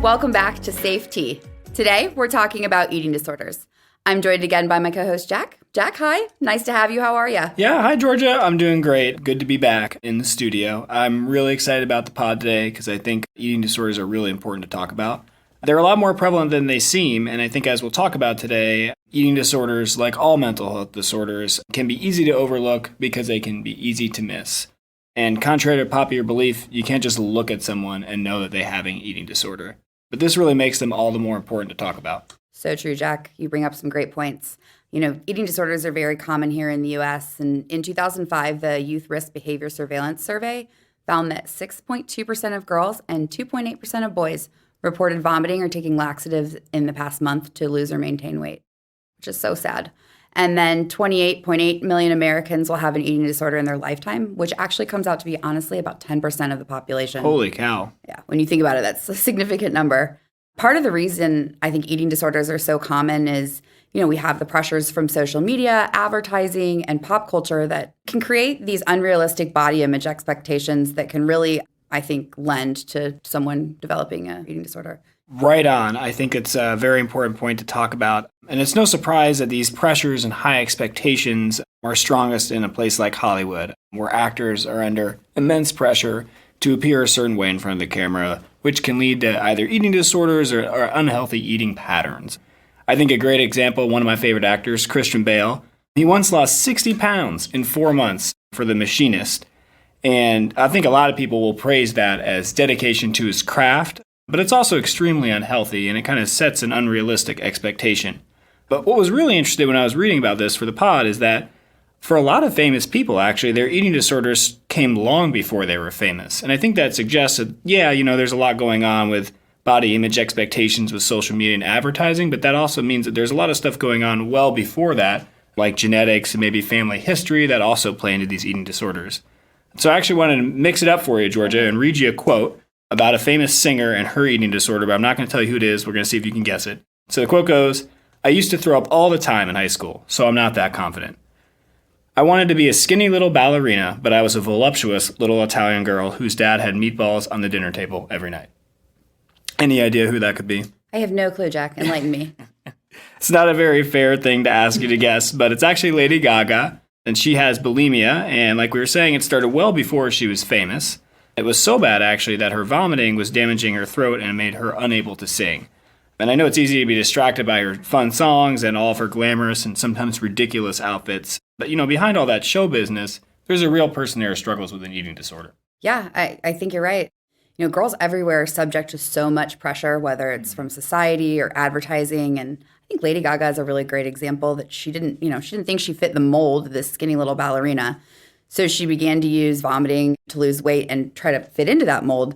Welcome back to Safe Tea. Today, we're talking about eating disorders. I'm joined again by my co-host, Jack. Jack, hi. Nice to have you. How are you? Yeah, hi, Georgia. I'm doing great. Good to be back in the studio. I'm really excited about the pod today because I think eating disorders are really important to talk about. They're a lot more prevalent than they seem, and I think as we'll talk about today, eating disorders, like all mental health disorders, can be easy to overlook because they can be easy to miss. And contrary to popular belief, you can't just look at someone and know that they have an eating disorder. But this really makes them all the more important to talk about. So true, Jack. You bring up some great points. You know, eating disorders are very common here in the U.S. And in 2005, the Youth Risk Behavior Surveillance Survey found that 6.2% of girls and 2.8% of boys reported vomiting or taking laxatives in the past month to lose or maintain weight, which is so sad. And then 28.8 million Americans will have an eating disorder in their lifetime, which actually comes out to be, honestly, about 10% of the population. Holy cow. Yeah, when you think about it, that's a significant number. Part of the reason I think eating disorders are so common is, you know, we have the pressures from social media, advertising, and pop culture that can create these unrealistic body image expectations that can really, I think, lend to someone developing an eating disorder. Right on. I think it's a very important point to talk about. And it's no surprise that these pressures and high expectations are strongest in a place like Hollywood, where actors are under immense pressure to appear a certain way in front of the camera, which can lead to either eating disorders or unhealthy eating patterns. I think a great example, one of my favorite actors, Christian Bale, he once lost 60 pounds in 4 months for The Machinist. And I think a lot of people will praise that as dedication to his craft, but it's also extremely unhealthy, and it kind of sets an unrealistic expectation. But what was really interesting when I was reading about this for the pod is that for a lot of famous people, actually, their eating disorders came long before they were famous. And I think that suggests that, yeah, you know, there's a lot going on with body image expectations with social media and advertising, but that also means that there's a lot of stuff going on well before that, like genetics and maybe family history that also play into these eating disorders. So I actually wanted to mix it up for you, Georgia, and read you a quote about a famous singer and her eating disorder, but I'm not going to tell you who it is. We're going to see if you can guess it. So the quote goes, "I used to throw up all the time in high school, so I'm not that confident. I wanted to be a skinny little ballerina, but I was a voluptuous little Italian girl whose dad had meatballs on the dinner table every night." Any idea who that could be? I have no clue, Jack. Enlighten me. It's not a very fair thing to ask you to guess, but it's actually Lady Gaga, and she has bulimia, and like we were saying, it started well before she was famous. It was so bad, actually, that her vomiting was damaging her throat and made her unable to sing. And I know it's easy to be distracted by her fun songs and all of her glamorous and sometimes ridiculous outfits. But, you know, behind all that show business, there's a real person there who struggles with an eating disorder. Yeah, I think you're right. You know, girls everywhere are subject to so much pressure, whether it's from society or advertising. And I think Lady Gaga is a really great example that she didn't think she fit the mold of this skinny little ballerina. So she began to use vomiting to lose weight and try to fit into that mold.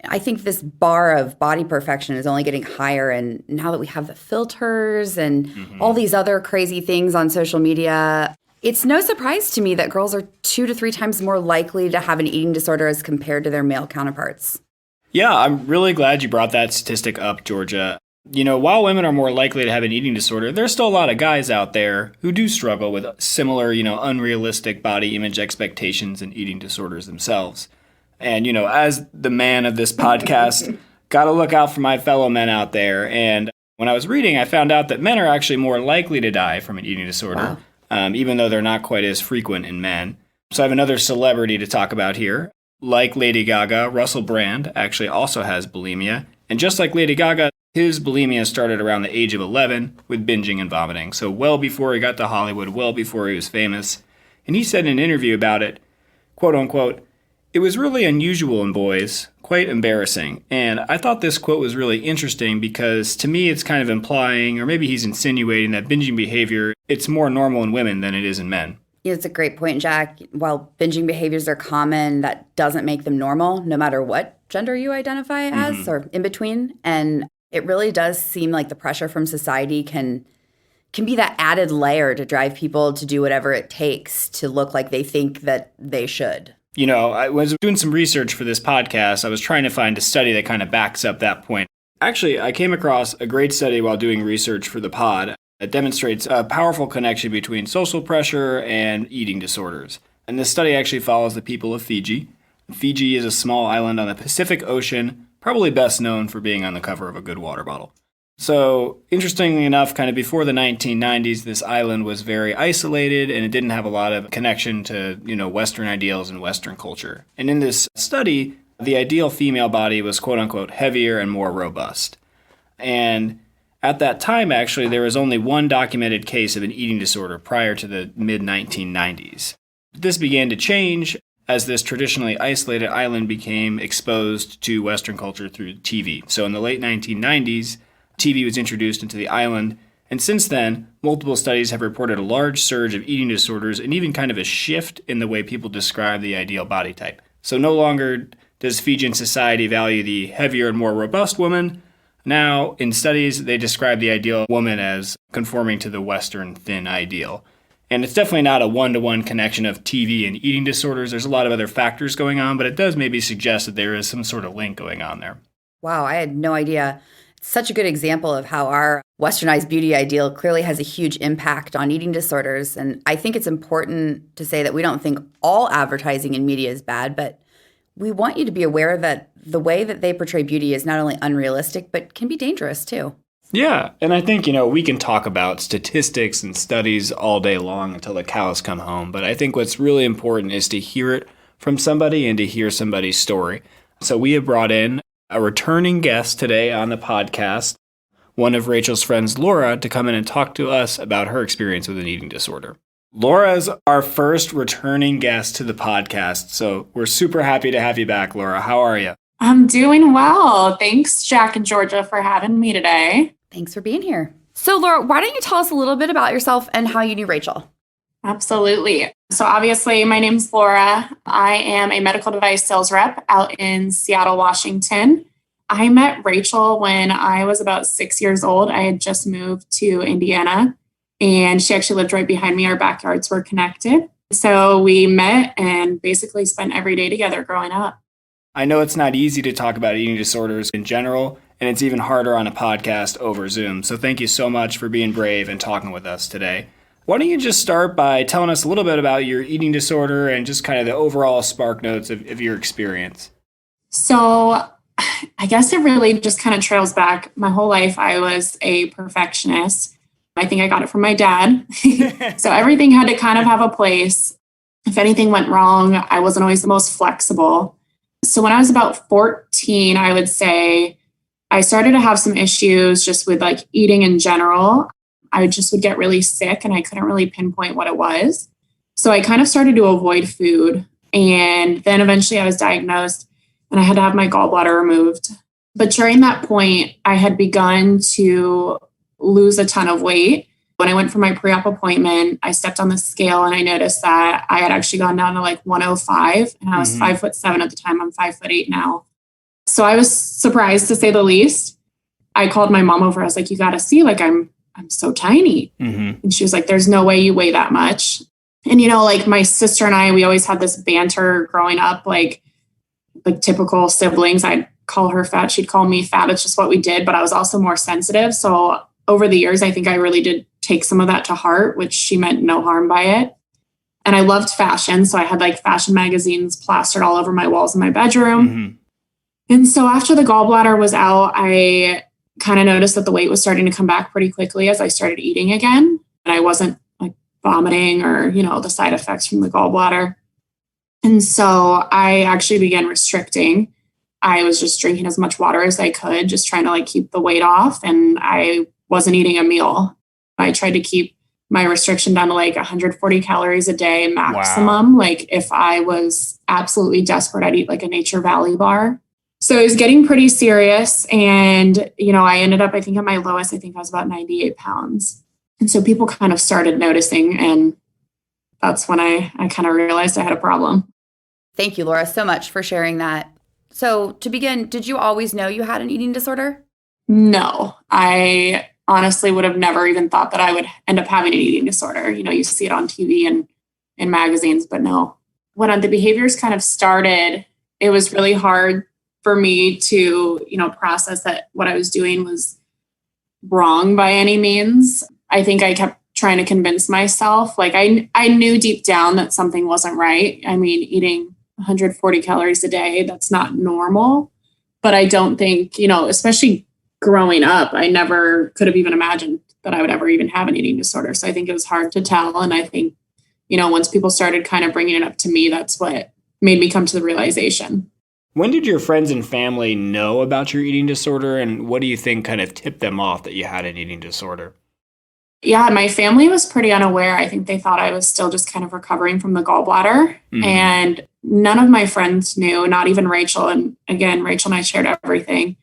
I think this bar of body perfection is only getting higher. And now that we have the filters and all these other crazy things on social media, it's no surprise to me that girls are 2 to 3 times more likely to have an eating disorder as compared to their male counterparts. Yeah, I'm really glad you brought that statistic up, Georgia. You know, while women are more likely to have an eating disorder, there's still a lot of guys out there who do struggle with similar, you know, unrealistic body image expectations and eating disorders themselves. And, you know, as the man of this podcast, got to look out for my fellow men out there. And when I was reading, I found out that men are actually more likely to die from an eating disorder, even though they're not quite as frequent in men. So I have another celebrity to talk about here. Like Lady Gaga, Russell Brand actually also has bulimia. And just like Lady Gaga, his bulimia started around the age of 11 with binging and vomiting. So well before he got to Hollywood, well before he was famous. And he said in an interview about it, quote unquote, "It was really unusual in boys, quite embarrassing." And I thought this quote was really interesting because to me it's kind of implying, or maybe he's insinuating, that binging behavior, it's more normal in women than it is in men. Yeah, it's a great point, Jack. While binging behaviors are common, that doesn't make them normal, no matter what gender you identify as or in between. And it really does seem like the pressure from society can be that added layer to drive people to do whatever it takes to look like they think that they should. You know, I was doing some research for this podcast. I was trying to find a study that kind of backs up that point. Actually, I came across a great study while doing research for the pod that demonstrates a powerful connection between social pressure and eating disorders. And this study actually follows the people of Fiji. Fiji is a small island on the Pacific Ocean probably best known for being on the cover of a good water bottle. So interestingly enough, kind of before the 1990s, this island was very isolated and it didn't have a lot of connection to, Western ideals and Western culture. And in this study, the ideal female body was quote unquote heavier and more robust. And at that time, actually, there was only one documented case of an eating disorder prior to the mid-1990s. This began to change as this traditionally isolated island became exposed to Western culture through TV. So in the late 1990s, TV was introduced into the island, and since then, multiple studies have reported a large surge of eating disorders and even kind of a shift in the way people describe the ideal body type. So no longer does Fijian society value the heavier and more robust woman. Now, in studies, they describe the ideal woman as conforming to the Western thin ideal. And it's definitely not a one-to-one connection of TV and eating disorders. There's a lot of other factors going on, but it does maybe suggest that there is some sort of link going on there. Wow, I had no idea. It's such a good example of how our westernized beauty ideal clearly has a huge impact on eating disorders. And I think it's important to say that we don't think all advertising and media is bad, but we want you to be aware that the way that they portray beauty is not only unrealistic, but can be dangerous too. Yeah, and I think, we can talk about statistics and studies all day long until the cows come home, but I think what's really important is to hear it from somebody and to hear somebody's story. So we have brought in a returning guest today on the podcast, one of Rachel's friends, Laura, to come in and talk to us about her experience with an eating disorder. Laura's our first returning guest to the podcast, so we're super happy to have you back, Laura. How are you? I'm doing well. Thanks, Jack and Georgia, for having me today. Thanks for being here. So, Laura, why don't you tell us a little bit about yourself and how you knew Rachel? Absolutely. So obviously, my name's Laura. I am a medical device sales rep out in Seattle, Washington. I met Rachel when I was about 6 years old. I had just moved to Indiana, and she actually lived right behind me. Our backyards were connected. So we met and basically spent every day together growing up. I know it's not easy to talk about eating disorders in general, and it's even harder on a podcast over Zoom. So thank you so much for being brave and talking with us today. Why don't you just start by telling us a little bit about your eating disorder and just kind of the overall spark notes of your experience? So I guess it really just kind of trails back. My whole life, I was a perfectionist. I think I got it from my dad. So everything had to kind of have a place. If anything went wrong, I wasn't always the most flexible. So when I was about 14, I would say I started to have some issues just with like eating in general. I just would get really sick and I couldn't really pinpoint what it was. So I kind of started to avoid food. And then eventually I was diagnosed and I had to have my gallbladder removed. But during that point, I had begun to lose a ton of weight. When I went for my pre-op appointment, I stepped on the scale and I noticed that I had actually gone down to like 105 and I was 5'7" at the time. I'm 5'8" now. So I was surprised to say the least. I called my mom over. I was like, you got to see, like, I'm so tiny. And she was like, there's no way you weigh that much. And, like my sister and I, we always had this banter growing up, like typical siblings. I'd call her fat. She'd call me fat. It's just what we did. But I was also more sensitive. So over the years, I think I really did take some of that to heart, which she meant no harm by it. And I loved fashion. So I had like fashion magazines plastered all over my walls in my bedroom. And so after the gallbladder was out, I kind of noticed that the weight was starting to come back pretty quickly as I started eating again. And I wasn't like vomiting or, the side effects from the gallbladder. And so I actually began restricting. I was just drinking as much water as I could, just trying to like keep the weight off. And I wasn't eating a meal. I tried to keep my restriction down to like 140 calories a day maximum. Wow. Like if I was absolutely desperate, I'd eat like a Nature Valley bar. So it was getting pretty serious. And, I ended up, I think at my lowest, I think I was about 98 pounds. And so people kind of started noticing. And that's when I kind of realized I had a problem. Thank you, Laura, so much for sharing that. So to begin, did you always know you had an eating disorder? No, I honestly would have never even thought that I would end up having an eating disorder. You see it on TV and in magazines, but no. When the behaviors kind of started, it was really hard for me to, process that what I was doing was wrong by any means. I think I kept trying to convince myself, like I knew deep down that something wasn't right. I mean, eating 140 calories a day, that's not normal. But I don't think, especially growing up, I never could have even imagined that I would ever even have an eating disorder. So I think it was hard to tell. And I think, once people started kind of bringing it up to me, that's what made me come to the realization. When did your friends and family know about your eating disorder, and what do you think kind of tipped them off that you had an eating disorder? Yeah, my family was pretty unaware. I think they thought I was still just kind of recovering from the gallbladder. Mm-hmm. And none of my friends knew, not even Rachel. And again, Rachel and I shared everything.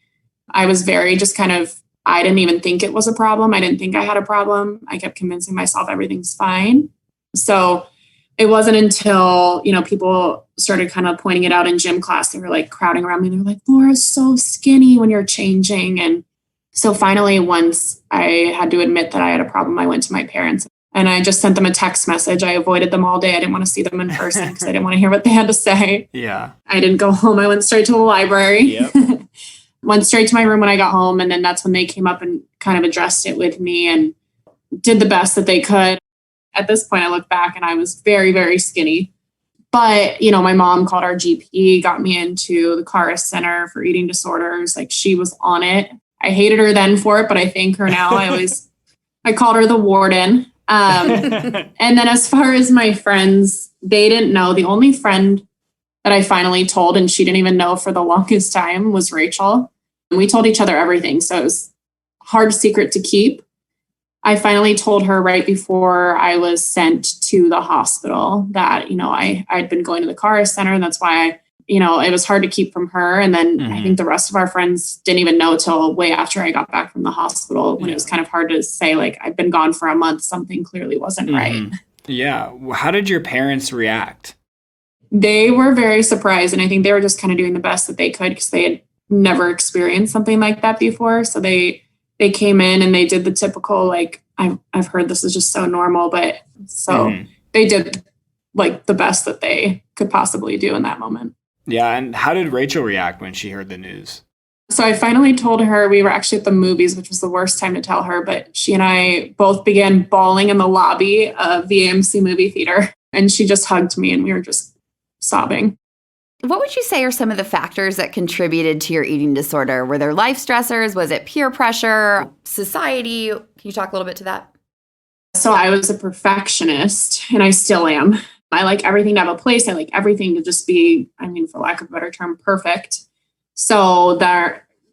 I was very just kind of, I didn't even think it was a problem. I didn't think I had a problem. I kept convincing myself everything's fine. So it wasn't until, people started kind of pointing it out in gym class. They were like crowding around me. They were like, Laura's so skinny when you're changing. And so finally, once I had to admit that I had a problem, I went to my parents and I just sent them a text message. I avoided them all day. I didn't want to see them in person because I didn't want to hear what they had to say. Yeah. I didn't go home. I went straight to the library. Yep. Went straight to my room when I got home. And then that's when they came up and kind of addressed it with me and did the best that they could. At this point, I look back and I was very, very skinny. But, my mom called our GP, got me into the Caris Center for Eating Disorders. Like, she was on it. I hated her then for it, but I thank her now. I called her the warden. And then as far as my friends, they didn't know. The only friend that I finally told, and she didn't even know for the longest time, was Rachel. And we told each other everything. So it was a hard secret to keep. I finally told her right before I was sent to the hospital that, I'd been going to the Caris Center, and that's why it was hard to keep from her. And then I think the rest of our friends didn't even know till way after I got back from the hospital, when it was kind of hard to say, like, I've been gone for a month. Something clearly wasn't right. Yeah. How did your parents react? They were very surprised. And I think they were just kind of doing the best that they could because they had never experienced something like that before. So they came in and they did the typical, like, I've heard this is just so normal, but so they did like the best that they could possibly do in that moment. Yeah. And how did Rachel react when she heard the news? So I finally told her. We were actually at the movies, which was the worst time to tell her, but she and I both began bawling in the lobby of the AMC movie theater. And she just hugged me and we were just sobbing. What would you say are some of the factors that contributed to your eating disorder? Were there life stressors? Was it peer pressure, society? Can you talk a little bit to that? So I was a perfectionist and I still am. I like everything to have a place. I like everything to just be, for lack of a better term, perfect. So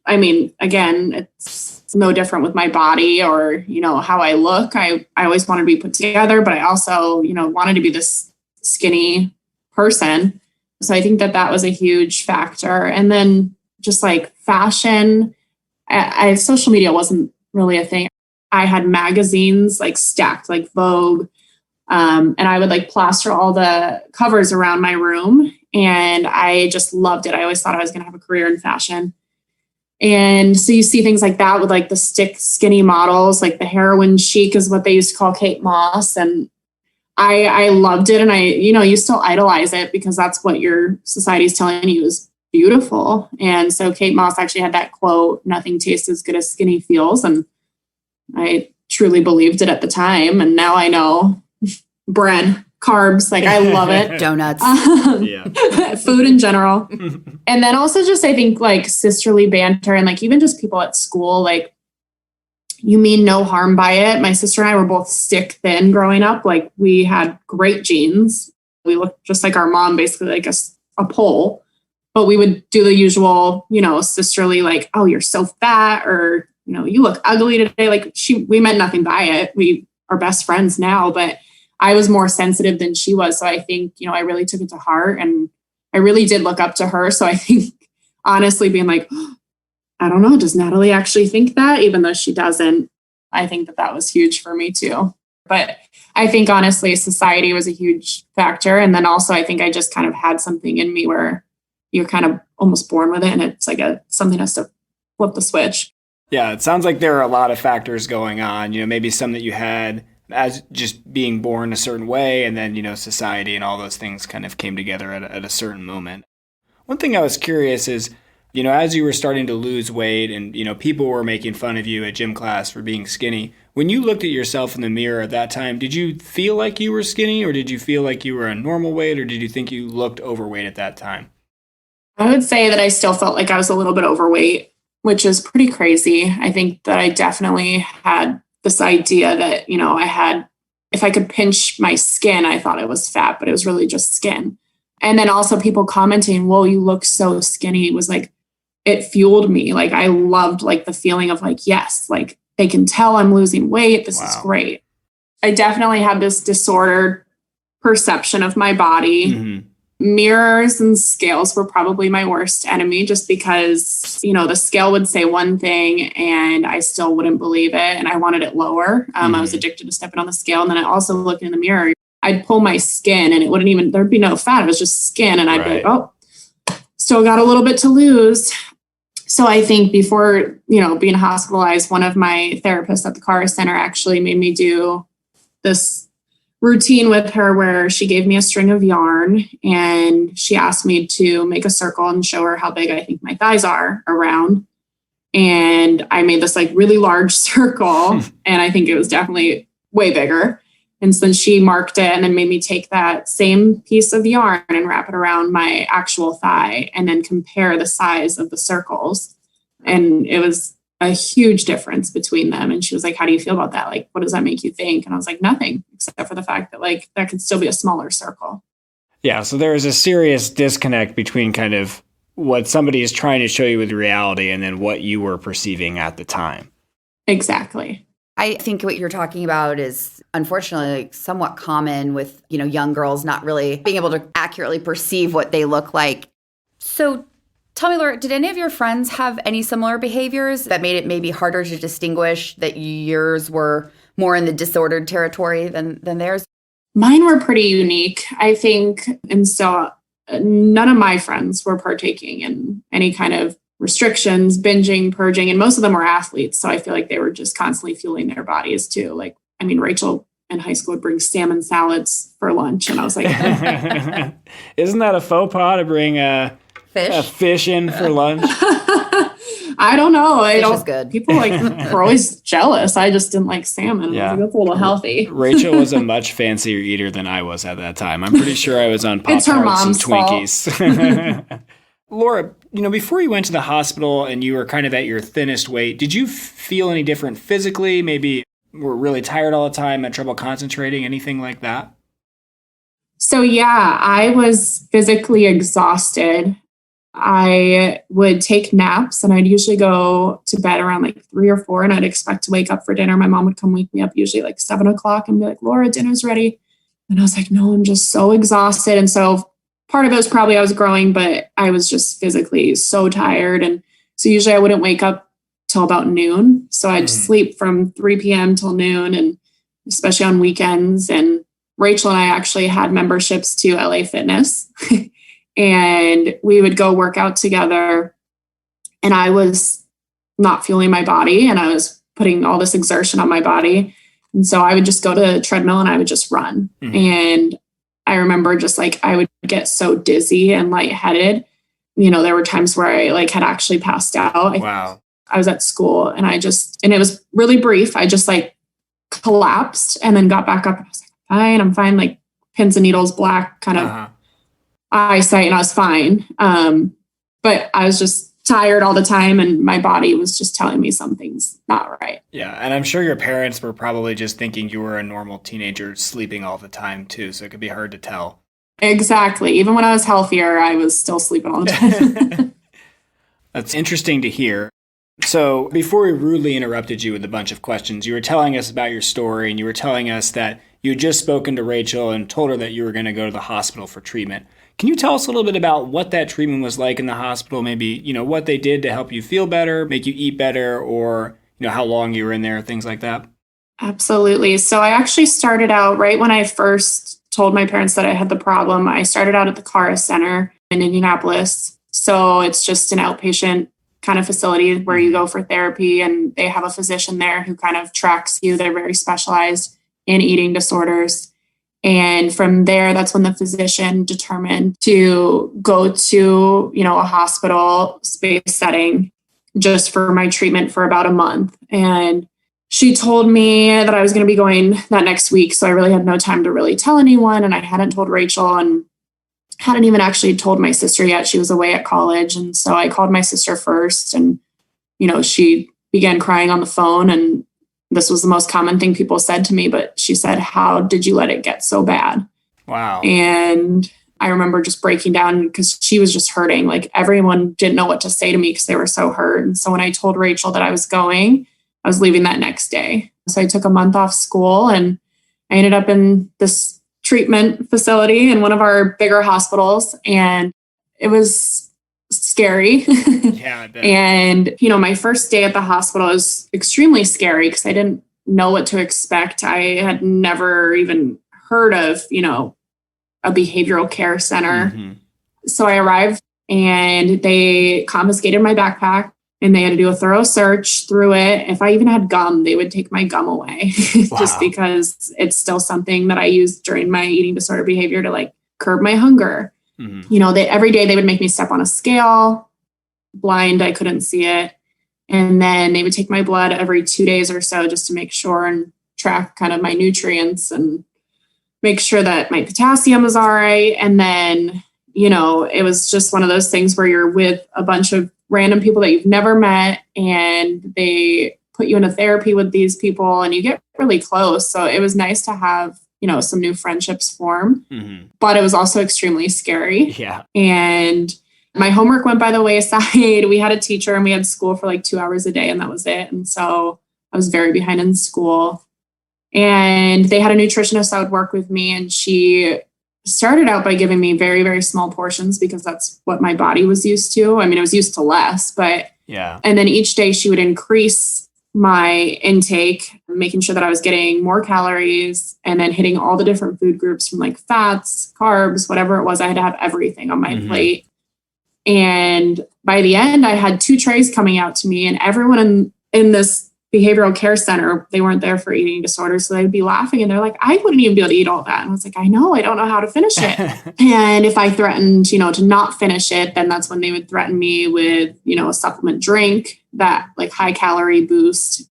again, it's no different with my body or, how I look. I always wanted to be put together, but I also, wanted to be this skinny person. So I think that was a huge factor. And then just like fashion, social media wasn't really a thing. I had magazines like stacked, like Vogue. And I would like plaster all the covers around my room. And I just loved it. I always thought I was going to have a career in fashion. And so you see things like that with like the skinny models, like the heroin chic is what they used to call Kate Moss. And I loved it. And you still idolize it because that's what your society is telling you is beautiful. And so Kate Moss actually had that quote, "Nothing tastes as good as skinny feels." And I truly believed it at the time. And now I know bread, carbs, like I love it. Donuts. Food in general. And then also just, I think like sisterly banter and like even just people at school, like you mean no harm by it. My sister and I were both stick thin growing up. Like we had great genes. We looked just like our mom, basically like a pole, but we would do the usual, sisterly, like, "Oh, you're so fat," or, "You look ugly today." Like we meant nothing by it. We are best friends now, but I was more sensitive than she was. So I think, I really took it to heart and I really did look up to her. So I think honestly being like, I don't know, does Natalie actually think that? Even though she doesn't, I think that was huge for me too. But I think honestly, society was a huge factor. And then also I think I just kind of had something in me where you're kind of almost born with it. And it's like something has to flip the switch. Yeah, it sounds like there are a lot of factors going on, maybe some that you had as just being born a certain way, and then, society and all those things kind of came together at a certain moment. One thing I was curious is, as you were starting to lose weight and, people were making fun of you at gym class for being skinny, when you looked at yourself in the mirror at that time, did you feel like you were skinny or did you feel like you were a normal weight or did you think you looked overweight at that time? I would say that I still felt like I was a little bit overweight, which is pretty crazy. I think that I definitely had this idea that, if I could pinch my skin, I thought it was fat, but it was really just skin. And then also people commenting, "Whoa, you look so skinny." It was like, it fueled me. Like I loved like the feeling of like, yes, like they can tell I'm losing weight. This is great. I definitely had this disordered perception of my body. Mm-hmm. Mirrors and scales were probably my worst enemy just because, the scale would say one thing and I still wouldn't believe it. And I wanted it lower. I was addicted to stepping on the scale. And then I also looked in the mirror, I'd pull my skin and it wouldn't even, there'd be no fat. It was just skin. And I'd be like, oh, still got a little bit to lose. So I think before, being hospitalized, one of my therapists at the Car Center actually made me do this routine with her where she gave me a string of yarn and she asked me to make a circle and show her how big I think my thighs are around. And I made this like really large circle and I think it was definitely way bigger. And so then she marked it and then made me take that same piece of yarn and wrap it around my actual thigh and then compare the size of the circles. And it was a huge difference between them. And she was like, "How do you feel about that? Like, what does that make you think?" And I was like, "Nothing, except for the fact that like that could still be a smaller circle." Yeah. So there is a serious disconnect between kind of what somebody is trying to show you with reality and then what you were perceiving at the time. Exactly. I think what you're talking about is unfortunately like, somewhat common with, young girls not really being able to accurately perceive what they look like. So tell me, Laura, did any of your friends have any similar behaviors that made it maybe harder to distinguish that yours were more in the disordered territory than theirs? Mine were pretty unique, I think. And so none of my friends were partaking in any kind of restrictions, binging, purging, and most of them were athletes. So I feel like they were just constantly fueling their bodies too. Like, Rachel in high school would bring salmon salads for lunch. And I was like, isn't that a faux pas to bring a fish in for lunch? I don't know. Fish is good. People were always jealous. I just didn't like salmon. Yeah. I was like, that's a little healthy. Rachel was a much fancier eater than I was at that time. I'm pretty sure I was on Pop-Tarts and Twinkies. Laura, before you went to the hospital and you were kind of at your thinnest weight, did you feel any different physically? Maybe were really tired all the time, had trouble concentrating, anything like that? So yeah, I was physically exhausted. I would take naps and I'd usually go to bed around like 3 or 4 and I'd expect to wake up for dinner. My mom would come wake me up usually like 7 o'clock and be like, "Laura, dinner's ready." And I was like, "No, I'm just so exhausted." And so part of it was probably I was growing, but I was just physically so tired. And so usually I wouldn't wake up till about noon. So I'd sleep from 3 p.m. till noon, and especially on weekends. And Rachel and I actually had memberships to LA Fitness and we would go work out together. And I was not fueling my body and I was putting all this exertion on my body. And so I would just go to the treadmill and I would just run. And I remember just like, I would get so dizzy and lightheaded. There were times where I like had actually passed out. Wow. I was at school and and it was really brief. I just like collapsed and then got back up. And I was like, I'm fine. Like pins and needles, black kind of eyesight. And I was fine. But I was just tired all the time and my body was just telling me something's not right. Yeah. And I'm sure your parents were probably just thinking you were a normal teenager sleeping all the time too. So it could be hard to tell. Exactly. Even when I was healthier, I was still sleeping all the time. That's interesting to hear. So before we rudely interrupted you with a bunch of questions, you were telling us about your story and you were telling us that you had just spoken to Rachel and told her that you were going to go to the hospital for treatment. Can you tell us a little bit about what that treatment was like in the hospital? Maybe, what they did to help you feel better, make you eat better, or, how long you were in there, things like that? Absolutely. So I actually started out right when I first told my parents that I had the problem. I started out at the Car Center in Indianapolis. So it's just an outpatient kind of facility where you go for therapy and they have a physician there who kind of tracks you. They're very specialized in eating disorders. And from there, that's when the physician determined to go to, a hospital space setting just for my treatment for about a month. And she told me that I was going to be going that next week. So I really had no time to really tell anyone. And I hadn't told Rachel. And hadn't even actually told my sister yet. She was away at college. And so I called my sister first, and, she began crying on the phone. And this was the most common thing people said to me, but she said, "How did you let it get so bad?" Wow. And I remember just breaking down because she was just hurting. Like, everyone didn't know what to say to me because they were so hurt. And so when I told Rachel that I was going, I was leaving that next day. So I took a month off school, and I ended up in this treatment facility in one of our bigger hospitals. And it was scary. Yeah, I bet. And, my first day at the hospital was extremely scary because I didn't know what to expect. I had never even heard of, a behavioral care center. Mm-hmm. So I arrived, and they confiscated my backpack, and they had to do a thorough search through it. If I even had gum, they would take my gum away just because it's still something that I used during my eating disorder behavior to curb my hunger. Mm-hmm. Every day they would make me step on a scale. Blind, I couldn't see it. And then they would take my blood every 2 days or so just to make sure and track kind of my nutrients and make sure that my potassium was all right. And then, it was just one of those things where you're with a bunch of random people that you've never met, and they put you into therapy with these people, and you get really close. So it was nice to have, some new friendships form, Mm-hmm. but it was also extremely scary. Yeah. And my homework went by the wayside. We had a teacher, and we had school for 2 hours a day, and that was it. And so I was very behind in school. And they had a nutritionist that would work with me, and she started out by giving me very, very small portions because that's what my body was used to. I mean, I was used to less, but yeah. And then each day she would increase my intake, making sure that I was getting more calories and then hitting all the different food groups from fats, carbs, whatever it was. I had to have everything on my plate. And by the end, I had 2 trays coming out to me, and everyone in this behavioral care center, they weren't there for eating disorders. So they'd be laughing, and they're like, "I wouldn't even be able to eat all that." And I was like, "I know, I don't know how to finish it." And if I threatened, to not finish it, then that's when they would threaten me with, a supplement drink, that high calorie boost.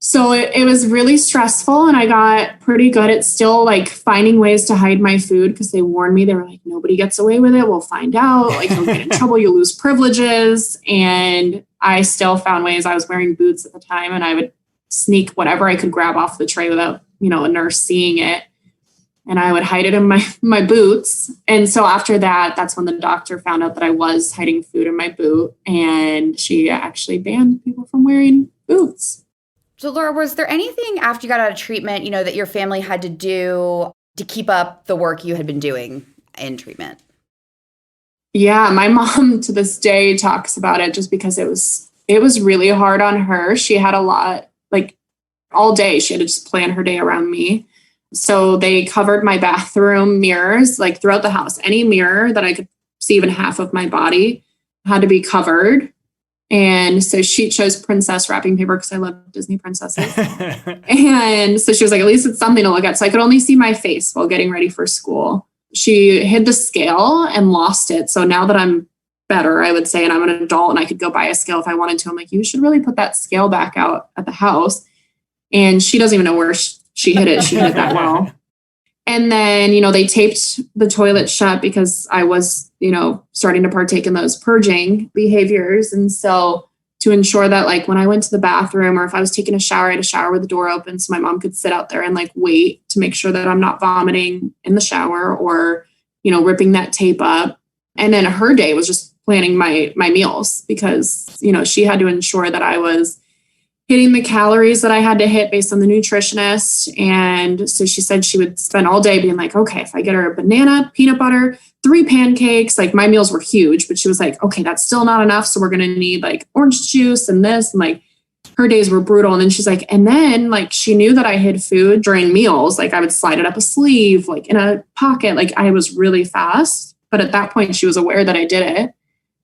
So it was really stressful, and I got pretty good at still finding ways to hide my food because they warned me. They were like, "Nobody gets away with it. We'll find out. You'll get in trouble. You'll lose privileges." And I still found ways. I was wearing boots at the time, and I would sneak whatever I could grab off the tray without, a nurse seeing it. And I would hide it in my boots. And so after that, that's when the doctor found out that I was hiding food in my boot, and she actually banned people from wearing boots. So Laura, was there anything after you got out of treatment, that your family had to do to keep up the work you had been doing in treatment? Yeah, my mom to this day talks about it just because it was really hard on her. She had a lot, all day she had to just plan her day around me. So they covered my bathroom mirrors, throughout the house. Any mirror that I could see even half of my body had to be covered. And so she chose princess wrapping paper because I love Disney princesses. And so she was like, at least it's something to look at. So I could only see my face while getting ready for school. She hid the scale and lost it. So now that I'm better, I would say, and I'm an adult and I could go buy a scale if I wanted to, I'm like, you should really put that scale back out at the house. And she doesn't even know where she hid it. She hid it that well. And then, they taped the toilet shut because I was, starting to partake in those purging behaviors. And so to ensure that when I went to the bathroom or if I was taking a shower, I had a shower with the door open so my mom could sit out there and wait to make sure that I'm not vomiting in the shower or, ripping that tape up. And then her day was just planning my meals because, she had to ensure that I was hitting the calories that I had to hit based on the nutritionist. And so she said she would spend all day being like, okay, if I get her a banana, peanut butter, 3 pancakes, my meals were huge, but she was like, okay, that's still not enough. So we're going to need orange juice and this. And her days were brutal. And then she's like, and then she knew that I hid food during meals. I would slide it up a sleeve, in a pocket. I was really fast. But at that point she was aware that I did it.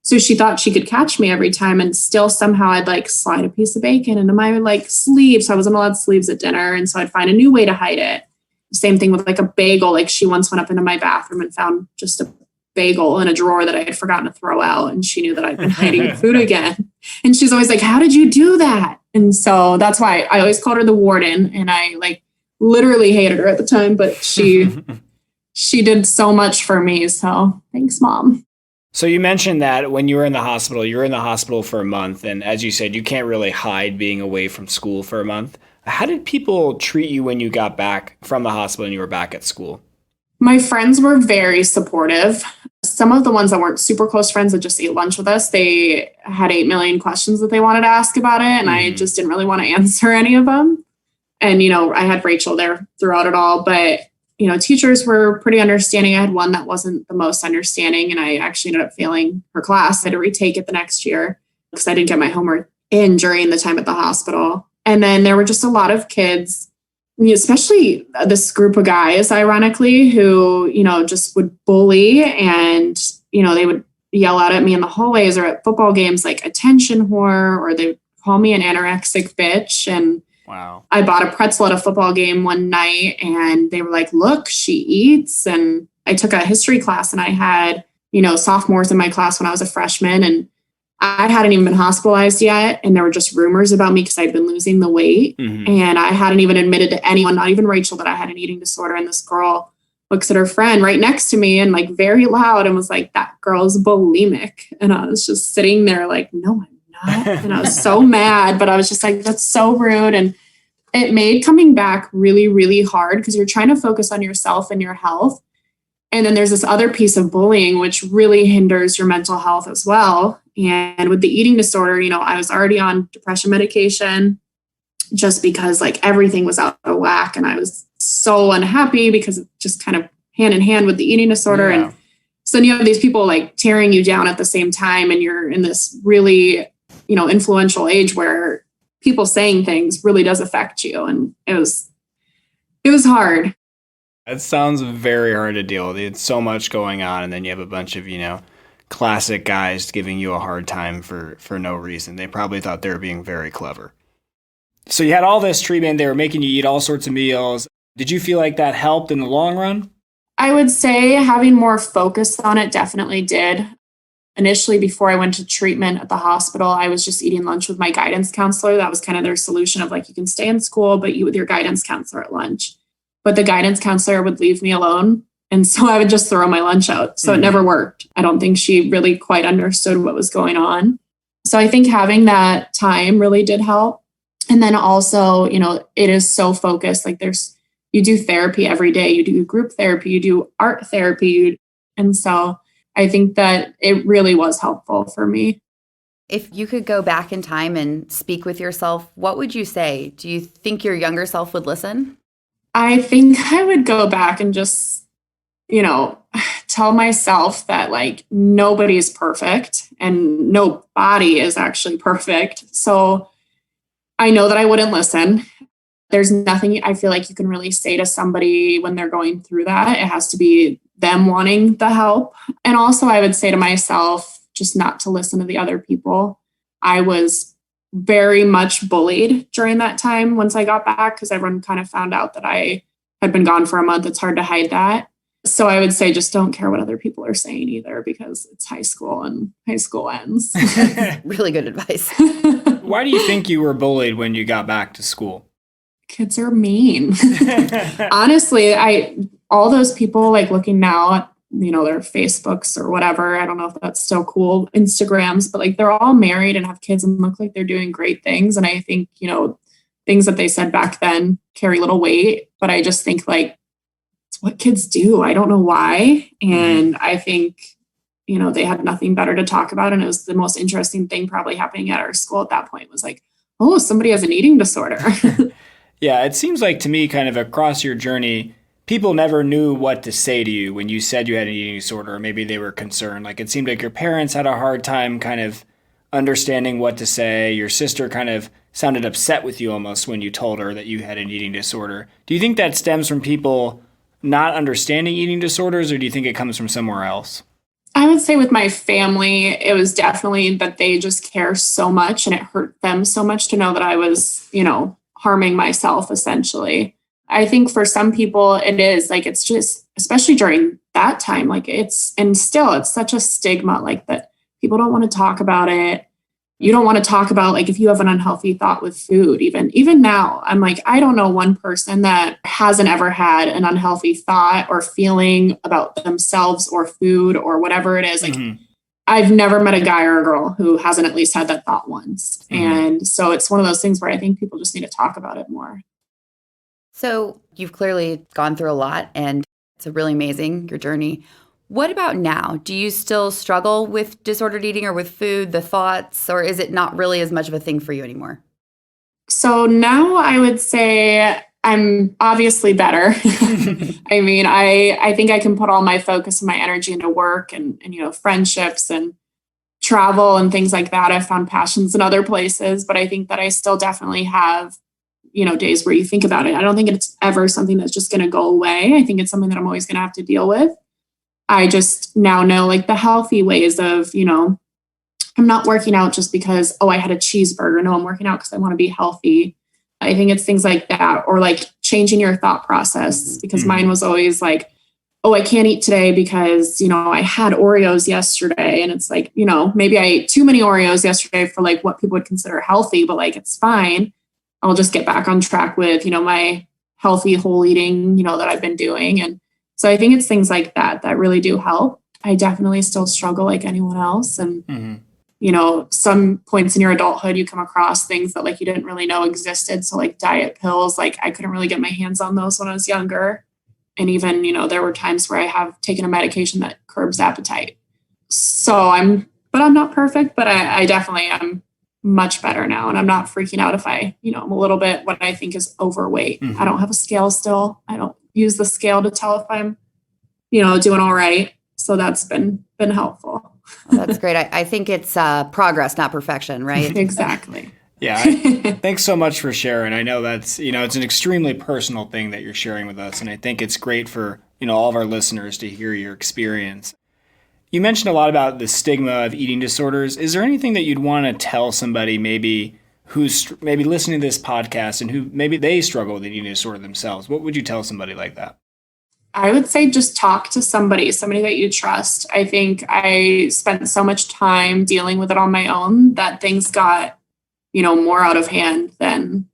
So she thought she could catch me every time, and still somehow I'd slide a piece of bacon into my sleeve. So I wasn't allowed sleeves at dinner. And so I'd find a new way to hide it. Same thing with a bagel. She once went up into my bathroom and found just a bagel in a drawer that I had forgotten to throw out. And she knew that I'd been hiding food again. And she's always like, how did you do that? And so that's why I always called her the warden. And I literally hated her at the time, but she she did so much for me. So thanks, Mom. So you mentioned that when you were in the hospital, you were in the hospital for a month. And as you said, you can't really hide being away from school for a month. How did people treat you when you got back from the hospital and you were back at school? My friends were very supportive. Some of the ones that weren't super close friends that just ate lunch with us, they had 8 million questions that they wanted to ask about it. And I just didn't really want to answer any of them. And, I had Rachel there throughout it all. But, teachers were pretty understanding. I had one that wasn't the most understanding. And I actually ended up failing her class. I had to retake it the next year because I didn't get my homework in during the time at the hospital. And then there were just a lot of kids, especially this group of guys, ironically, who, just would bully and, they would yell out at me in the hallways or at football games, like attention whore, or they would call me an anorexic bitch. And wow. I bought a pretzel at a football game one night and they were like, look, she eats. And I took a history class and I had, sophomores in my class when I was a freshman, and I hadn't even been hospitalized yet. And there were just rumors about me because I'd been losing the weight. And I hadn't even admitted to anyone, not even Rachel, that I had an eating disorder. And this girl looks at her friend right next to me and like very loud and was like, that girl's bulimic. And I was just sitting there like, no, I'm not. And I was so mad, but I was just like, that's so rude. And it made coming back really, really hard because you're trying to focus on yourself and your health. And then there's this other piece of bullying, which really hinders your mental health as well. And with the eating disorder, I was already on depression medication just because like everything was out of whack. And I was so unhappy because it's just kind of hand in hand with the eating disorder. Yeah. And so then you have these people like tearing you down at the same time. And you're in this really, influential age where people saying things really does affect you. And it was hard. That sounds very hard to deal with. It's so much going on. And then you have a bunch of, classic guys giving you a hard time for no reason. They probably thought they were being very clever. So you had all this treatment. They were making you eat all sorts of meals. Did you feel like that helped in the long run? I would say having more focus on it definitely did. Initially, before I went to treatment at the hospital, I was just eating lunch with my guidance counselor. That was kind of their solution of like, you can stay in school, but eat with your guidance counselor at lunch. But the guidance counselor would leave me alone. And so I would just throw my lunch out. So it never worked. I don't think she really quite understood what was going on. So I think having that time really did help. And then also, it is so focused. Like you do therapy every day. You do group therapy, you do art therapy. And so I think that it really was helpful for me. If you could go back in time and speak with yourself, what would you say? Do you think your younger self would listen? I think I would go back and just, tell myself that like nobody is perfect and no body is actually perfect. So I know that I wouldn't listen. There's nothing I feel like you can really say to somebody when they're going through that. It has to be them wanting the help. And also I would say to myself, just not to listen to the other people. I was very much bullied during that time once I got back because everyone kind of found out that I had been gone for a month. It's hard to hide that. So I would say just don't care what other people are saying either because it's high school and high school ends. Really good advice. Why do you think you were bullied when you got back to school? Kids are mean. Honestly, all those people like looking now at, their Facebooks or whatever. I don't know if that's still cool, Instagrams, but like they're all married and have kids and look like they're doing great things. And I think, things that they said back then carry little weight, but I just think like it's what kids do. I don't know why. And I think, they had nothing better to talk about. And it was the most interesting thing probably happening at our school at that point was like, oh, somebody has an eating disorder. Yeah, it seems like to me kind of across your journey, people never knew what to say to you when you said you had an eating disorder, or maybe they were concerned. Like it seemed like your parents had a hard time kind of understanding what to say. Your sister kind of sounded upset with you almost when you told her that you had an eating disorder. Do you think that stems from people not understanding eating disorders, or do you think it comes from somewhere else? I would say with my family, it was definitely that they just care so much and it hurt them so much to know that I was, harming myself essentially. I think for some people it is like, it's just, especially during that time, like it's such a stigma like that people don't want to talk about it. You don't want to talk about like if you have an unhealthy thought with food, even now, I'm like, I don't know one person that hasn't ever had an unhealthy thought or feeling about themselves or food or whatever it is. Like I've never met a guy or a girl who hasn't at least had that thought once. And so it's one of those things where I think people just need to talk about it more. So you've clearly gone through a lot and it's really amazing, your journey. What about now? Do you still struggle with disordered eating or with food, the thoughts, or is it not really as much of a thing for you anymore? So now I would say I'm obviously better. I mean, I think I can put all my focus and my energy into work and friendships and travel and things like that. I've found passions in other places, but I think that I still definitely have, days where you think about it. I don't think it's ever something that's just going to go away. I think it's something that I'm always going to have to deal with. I just now know like the healthy ways of, I'm not working out just because, I had a cheeseburger. No, I'm working out because I want to be healthy. I think it's things like that, or like changing your thought process, because mine was always like, I can't eat today because, I had Oreos yesterday. And it's like, maybe I ate too many Oreos yesterday for like what people would consider healthy, but like, it's fine. I'll just get back on track with, my healthy whole eating, that I've been doing. And so I think it's things like that that really do help. I definitely still struggle like anyone else. And, some points in your adulthood, you come across things that like you didn't really know existed. So like diet pills, like I couldn't really get my hands on those when I was younger. And even, there were times where I have taken a medication that curbs appetite. So I'm not perfect, but I definitely am much better now. And I'm not freaking out if I'm a little bit what I think is overweight. I don't have a scale still. I don't use the scale to tell if I'm, doing all right. So that's been helpful. Well, that's great. I think it's progress, not perfection, right? Exactly. Yeah. Thanks so much for sharing. I know that's, it's an extremely personal thing that you're sharing with us. And I think it's great for, all of our listeners to hear your experience. You mentioned a lot about the stigma of eating disorders. Is there anything that you'd want to tell somebody maybe who's maybe listening to this podcast and who maybe they struggle with an eating disorder themselves? What would you tell somebody like that? I would say just talk to somebody that you trust. I think I spent so much time dealing with it on my own that things got, more out of hand than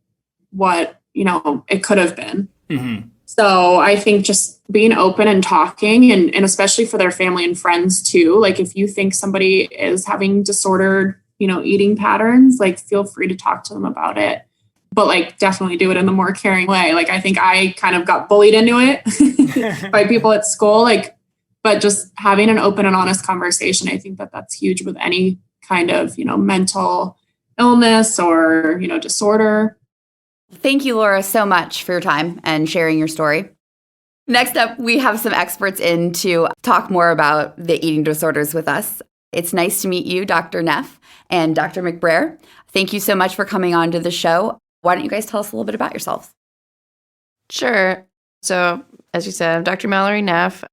what, it could have been. So I think just being open and talking and especially for their family and friends too. Like if you think somebody is having disordered, eating patterns, like feel free to talk to them about it. But like definitely do it in the more caring way. Like I think I kind of got bullied into it by people at school, but just having an open and honest conversation. I think that that's huge with any kind of, mental illness or, disorder. Thank you, Laura, so much for your time and sharing your story. Next up, we have some experts in to talk more about the eating disorders with us. It's nice to meet you, Dr. Neff and Dr. McBrayer. Thank you so much for coming on to the show. Why don't you guys tell us a little bit about yourselves? Sure. So, as you said, I'm Dr. Mallory Neff.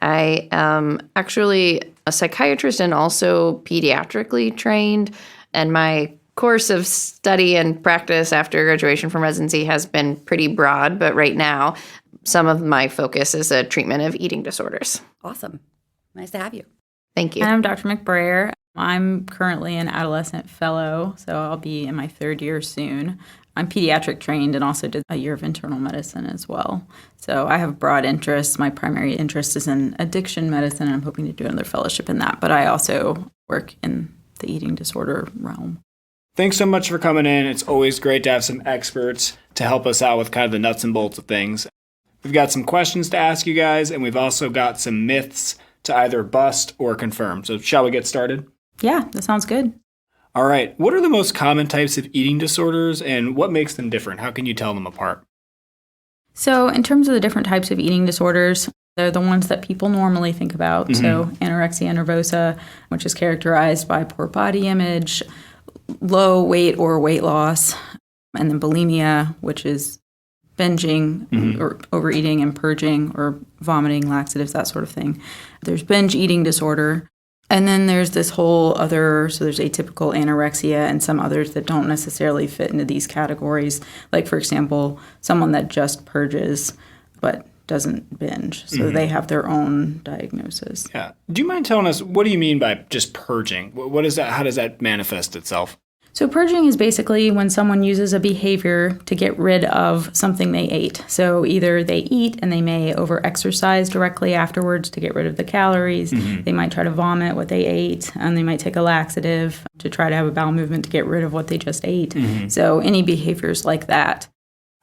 I am actually a psychiatrist and also pediatrically trained. And my course of study and practice after graduation from residency has been pretty broad. But right now, some of my focus is a treatment of eating disorders. Awesome. Nice to have you. Thank you. And I'm Dr. McBrayer. I'm currently an adolescent fellow, so I'll be in my third year soon. I'm pediatric trained and also did a year of internal medicine as well. So I have broad interests. My primary interest is in addiction medicine, and I'm hoping to do another fellowship in that. But I also work in the eating disorder realm. Thanks so much for coming in. It's always great to have some experts to help us out with kind of the nuts and bolts of things. We've got some questions to ask you guys, and we've also got some myths to either bust or confirm. So shall we get started? Yeah, that sounds good. All right. What are the most common types of eating disorders, and what makes them different? How can you tell them apart? So in terms of the different types of eating disorders, they're the ones that people normally think about. Mm-hmm. So anorexia nervosa, which is characterized by poor body image, low weight or weight loss, and then bulimia, which is binging or overeating and purging or vomiting, laxatives, that sort of thing. There's binge eating disorder. And then there's this whole other, so there's atypical anorexia and some others that don't necessarily fit into these categories. Like, for example, someone that just purges but doesn't binge. So they have their own diagnosis. Yeah. Do you mind telling us, what do you mean by just purging? What is that? How does that manifest itself? So purging is basically when someone uses a behavior to get rid of something they ate. So either they eat and they may over-exercise directly afterwards to get rid of the calories. They might try to vomit what they ate, and they might take a laxative to try to have a bowel movement to get rid of what they just ate. So any behaviors like that.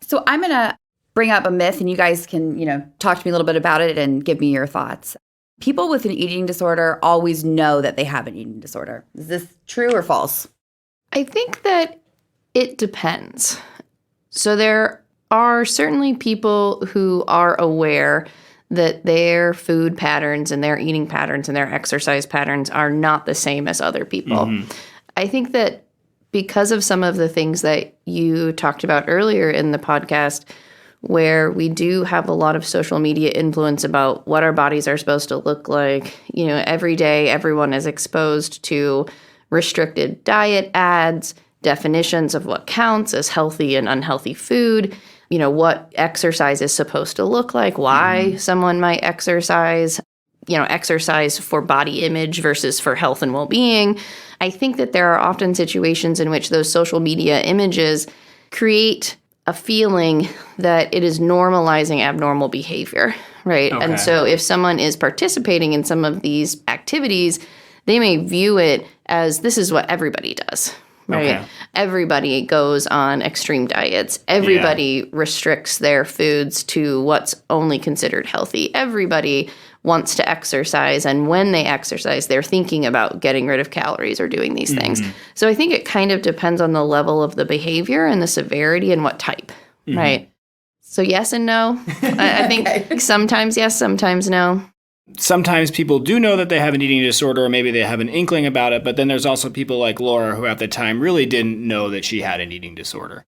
So I'm going to bring up a myth, and you guys can, talk to me a little bit about it and give me your thoughts. People with an eating disorder always know that they have an eating disorder. Is this true or false? I think that it depends. So there are certainly people who are aware that their food patterns and their eating patterns and their exercise patterns are not the same as other people. I think that because of some of the things that you talked about earlier in the podcast, where we do have a lot of social media influence about what our bodies are supposed to look like, every day everyone is exposed to restricted diet ads, definitions of what counts as healthy and unhealthy food, what exercise is supposed to look like, why someone might exercise, exercise for body image versus for health and well-being. I think that there are often situations in which those social media images create a feeling that it is normalizing abnormal behavior, right? Okay. And so if someone is participating in some of these activities, they may view it as this is what everybody does, right? Okay. Everybody goes on extreme diets. Everybody restricts their foods to what's only considered healthy. Everybody wants to exercise. And when they exercise, they're thinking about getting rid of calories or doing these things. So I think it kind of depends on the level of the behavior and the severity and what type, right? So yes and no. I think sometimes yes, sometimes no. Sometimes people do know that they have an eating disorder, or maybe they have an inkling about it, but then there's also people like Laura who at the time really didn't know that she had an eating disorder.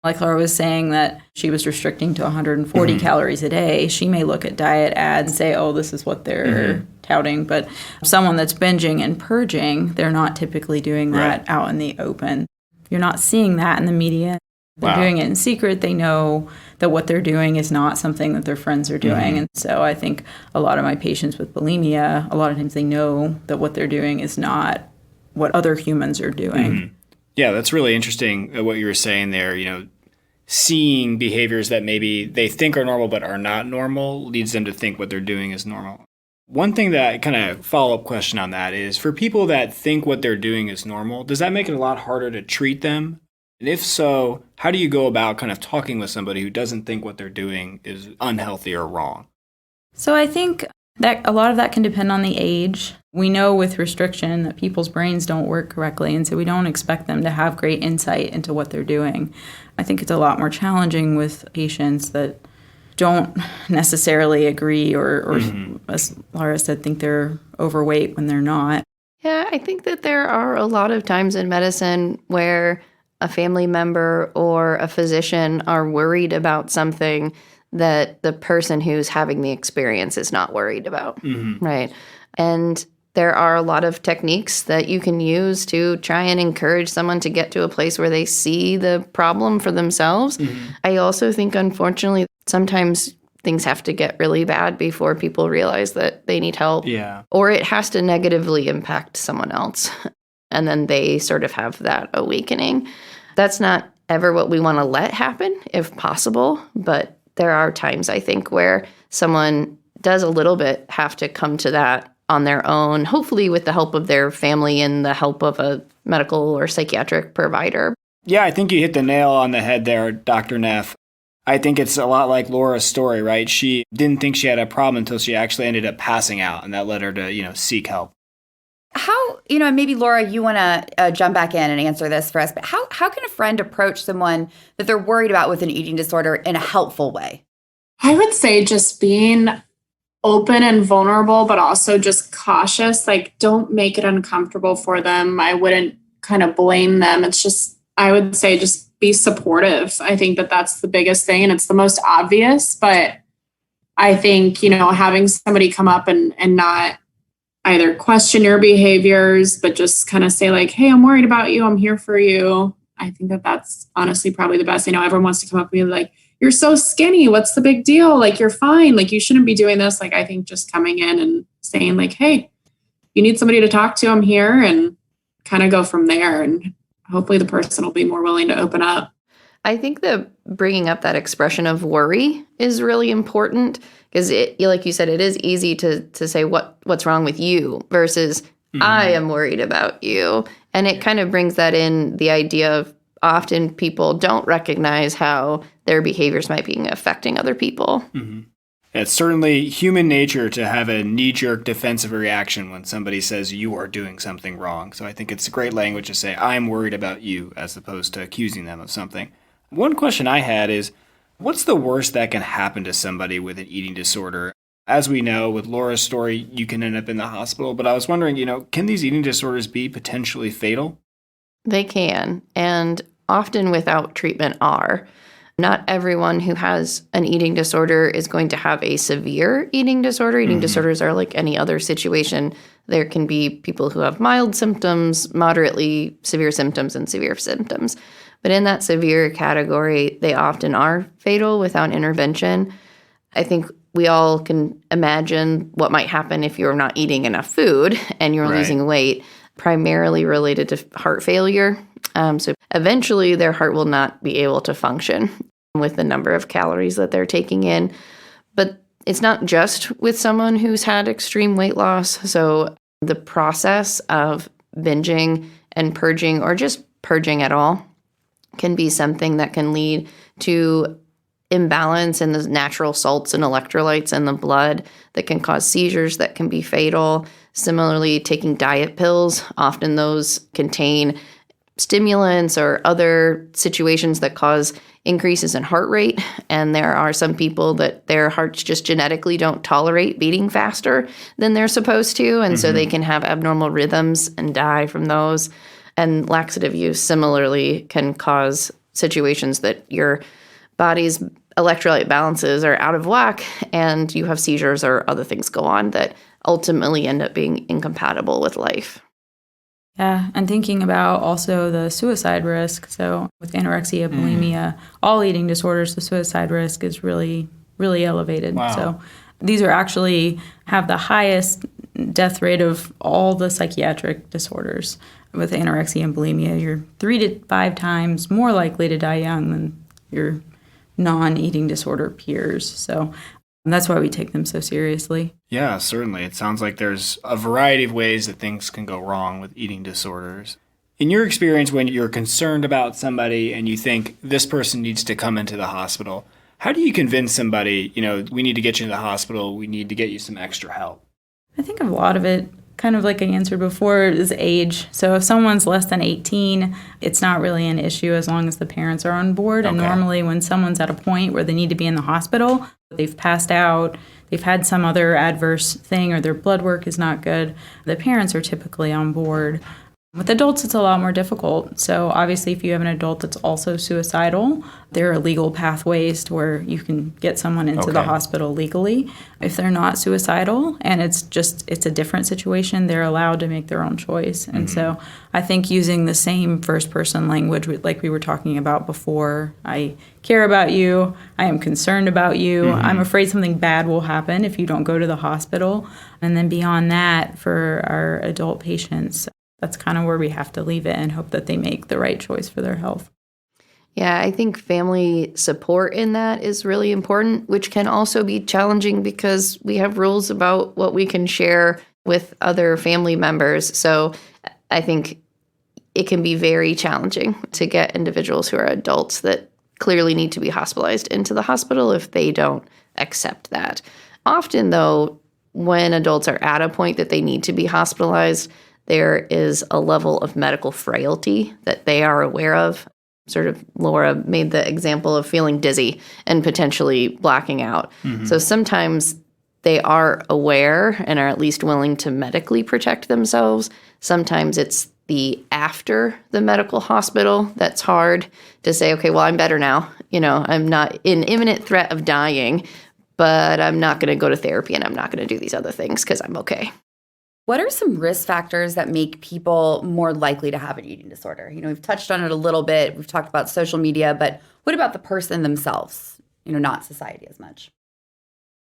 Like Laura was saying that she was restricting to 140 calories a day. She may look at diet ads and say, oh, this is what they're touting. But someone that's binging and purging, they're not typically doing that out in the open. You're not seeing that in the media. They're doing it in secret. They know that what they're doing is not something that their friends are doing. And so I think a lot of my patients with bulimia, a lot of times they know that what they're doing is not what other humans are doing. Yeah, that's really interesting what you were saying there. Seeing behaviors that maybe they think are normal but are not normal leads them to think what they're doing is normal. One thing that kind of follow-up question on that is, for people that think what they're doing is normal, does that make it a lot harder to treat them? And if so, how do you go about kind of talking with somebody who doesn't think what they're doing is unhealthy or wrong? So I think that a lot of that can depend on the age. We know with restriction that people's brains don't work correctly, and so we don't expect them to have great insight into what they're doing. I think it's a lot more challenging with patients that don't necessarily agree or as Laura said, think they're overweight when they're not. Yeah, I think that there are a lot of times in medicine where a family member or a physician are worried about something that the person who's having the experience is not worried about, right? And there are a lot of techniques that you can use to try and encourage someone to get to a place where they see the problem for themselves. I also think, unfortunately, sometimes things have to get really bad before people realize that they need help. Yeah. Or it has to negatively impact someone else. And then they sort of have that awakening. That's not ever what we want to let happen, if possible. But there are times, I think, where someone does a little bit have to come to that on their own, hopefully with the help of their family and the help of a medical or psychiatric provider. Yeah, I think you hit the nail on the head there, Dr. Neff. I think it's a lot like Laura's story, right? She didn't think she had a problem until she actually ended up passing out, and that led her to, seek help. How, maybe Laura, you want to jump back in and answer this for us, but how can a friend approach someone that they're worried about with an eating disorder in a helpful way? I would say just being open and vulnerable, but also just cautious. Like, don't make it uncomfortable for them. I wouldn't kind of blame them. It's just, I would say just be supportive. I think that that's the biggest thing, and it's the most obvious. But I think, having somebody come up and not either question your behaviors, but just kind of say like, hey, I'm worried about you. I'm here for you. I think that that's honestly probably the best. I know everyone wants to come up with me like, you're so skinny. What's the big deal? Like, you're fine. Like, you shouldn't be doing this. Like, I think just coming in and saying like, hey, you need somebody to talk to, I'm here, and kind of go from there. And hopefully the person will be more willing to open up. I think that bringing up that expression of worry is really important because, like you said, it is easy to say what's wrong with you versus I am worried about you. And it kind of brings that in the idea of often people don't recognize how their behaviors might be affecting other people. Mm-hmm. It's certainly human nature to have a knee-jerk defensive reaction when somebody says you are doing something wrong. So I think it's a great language to say, I'm worried about you, as opposed to accusing them of something. One question I had is, what's the worst that can happen to somebody with an eating disorder? As we know, with Laura's story, you can end up in the hospital. But I was wondering, can these eating disorders be potentially fatal? They can, and often without treatment are. Not everyone who has an eating disorder is going to have a severe eating disorder. Eating disorders are like any other situation. There can be people who have mild symptoms, moderately severe symptoms, and severe symptoms. But in that severe category, they often are fatal without intervention. I think we all can imagine what might happen if you're not eating enough food and you're losing weight, primarily related to heart failure. So eventually their heart will not be able to function with the number of calories that they're taking in. But it's not just with someone who's had extreme weight loss. So the process of binging and purging, or just purging at all, can be something that can lead to imbalance in the natural salts and electrolytes in the blood that can cause seizures that can be fatal. Similarly, taking diet pills, often those contain stimulants or other situations that cause increases in heart rate. And there are some people that their hearts just genetically don't tolerate beating faster than they're supposed to. And so they can have abnormal rhythms and die from those. And laxative use similarly can cause situations that your body's electrolyte balances are out of whack and you have seizures or other things go on that ultimately end up being incompatible with life. Yeah, and thinking about also the suicide risk. So with anorexia, bulimia, all eating disorders, the suicide risk is really, really elevated. Wow. So these are actually have the highest death rate of all the psychiatric disorders. With anorexia and bulimia, you're 3 to 5 times more likely to die young than your non-eating disorder peers. So that's why we take them so seriously. Yeah, certainly. It sounds like there's a variety of ways that things can go wrong with eating disorders. In your experience, when you're concerned about somebody and you think this person needs to come into the hospital, how do you convince somebody, we need to get you into the hospital, we need to get you some extra help? I think a lot of it, kind of like I answered before, is age. So if someone's less than 18, it's not really an issue as long as the parents are on board. Okay. And normally when someone's at a point where they need to be in the hospital, they've passed out, they've had some other adverse thing, or their blood work is not good, the parents are typically on board. With adults, it's a lot more difficult. So obviously, if you have an adult that's also suicidal, there are legal pathways to where you can get someone into the hospital legally. If they're not suicidal and it's a different situation, they're allowed to make their own choice. And so I think using the same first-person language like we were talking about before, I care about you, I am concerned about you, I'm afraid something bad will happen if you don't go to the hospital. And then beyond that, for our adult patients, that's kind of where we have to leave it and hope that they make the right choice for their health. Yeah, I think family support in that is really important, which can also be challenging because we have rules about what we can share with other family members. So I think it can be very challenging to get individuals who are adults that clearly need to be hospitalized into the hospital if they don't accept that. Often, though, when adults are at a point that they need to be hospitalized, there is a level of medical frailty that they are aware of. Sort of Laura made the example of feeling dizzy and potentially blacking out. So sometimes they are aware and are at least willing to medically protect themselves. Sometimes it's the after the medical hospital that's hard to say, okay, well, I'm better now. I'm not in imminent threat of dying, but I'm not going to go to therapy and I'm not going to do these other things because I'm okay. What are some risk factors that make people more likely to have an eating disorder? We've touched on it a little bit. We've talked about social media, but what about the person themselves? not society as much.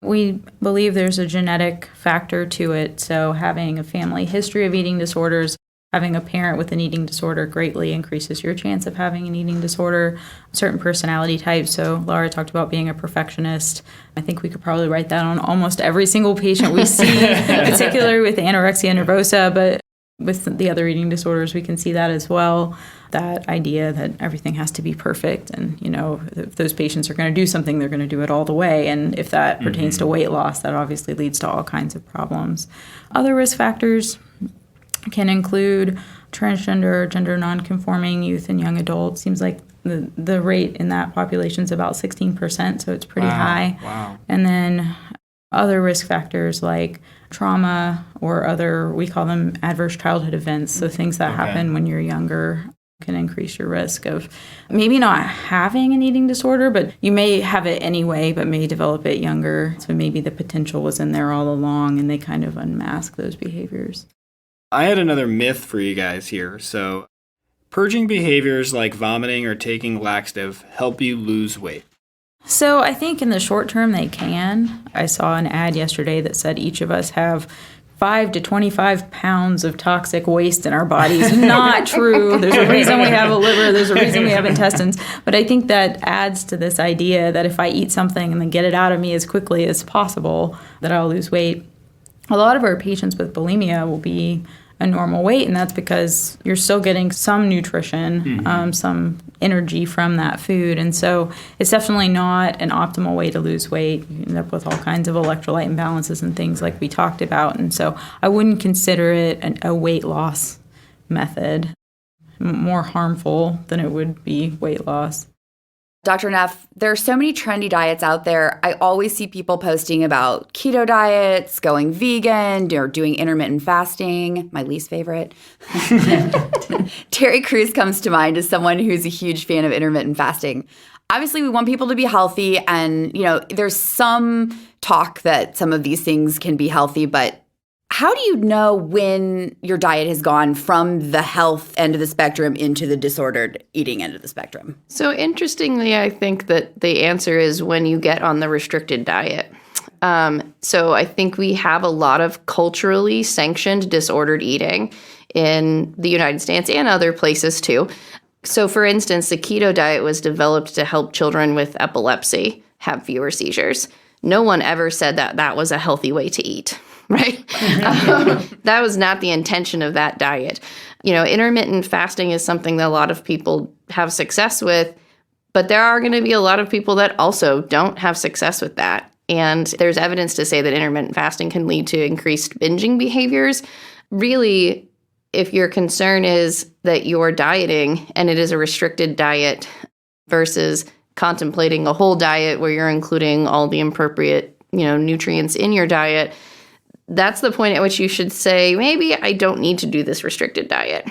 We believe there's a genetic factor to it. So having a family history of eating disorders, having a parent with an eating disorder greatly increases your chance of having an eating disorder. Certain personality types. So Laura talked about being a perfectionist. I think we could probably write that on almost every single patient we see, particularly with anorexia nervosa, but with the other eating disorders, we can see that as well. That idea that everything has to be perfect. And, if those patients are going to do something, they're going to do it all the way. And if that pertains to weight loss, that obviously leads to all kinds of problems. Other risk factors can include transgender, gender nonconforming youth and young adults. Seems like the rate in that population is about 16%, so it's pretty high. Wow. And then other risk factors like trauma or other, we call them adverse childhood events, so things that happen when you're younger can increase your risk of maybe not having an eating disorder, but you may have it anyway, but may develop it younger. So maybe the potential was in there all along and they kind of unmask those behaviors. I had another myth for you guys here. So, purging behaviors like vomiting or taking laxative help you lose weight? So I think in the short term they can. I saw an ad yesterday that said each of us have 5 to 25 pounds of toxic waste in our bodies. Not true. There's a reason we have a liver. There's a reason we have intestines. But I think that adds to this idea that if I eat something and then get it out of me as quickly as possible, that I'll lose weight. A lot of our patients with bulimia will be a normal weight, and that's because you're still getting some nutrition, some energy from that food. And so it's definitely not an optimal way to lose weight. You end up with all kinds of electrolyte imbalances and things like we talked about. And so I wouldn't consider it a weight loss method, more harmful than it would be weight loss. Dr. Neff, there are so many trendy diets out there. I always see people posting about keto diets, going vegan, or doing intermittent fasting, my least favorite. Terry Crews comes to mind as someone who's a huge fan of intermittent fasting. Obviously, we want people to be healthy, and there's some talk that some of these things can be healthy, but how do you know when your diet has gone from the health end of the spectrum into the disordered eating end of the spectrum? So interestingly, I think that the answer is when you get on the restricted diet. So I think we have a lot of culturally sanctioned disordered eating in the United States and other places too. So for instance, the keto diet was developed to help children with epilepsy have fewer seizures. No one ever said that that was a healthy way to eat. Right? That was not the intention of that diet. Intermittent fasting is something that a lot of people have success with, but there are going to be a lot of people that also don't have success with that. And there's evidence to say that intermittent fasting can lead to increased binging behaviors. Really, if your concern is that you're dieting and it is a restricted diet versus contemplating a whole diet where you're including all the appropriate, nutrients in your diet, that's the point at which you should say, maybe I don't need to do this restricted diet.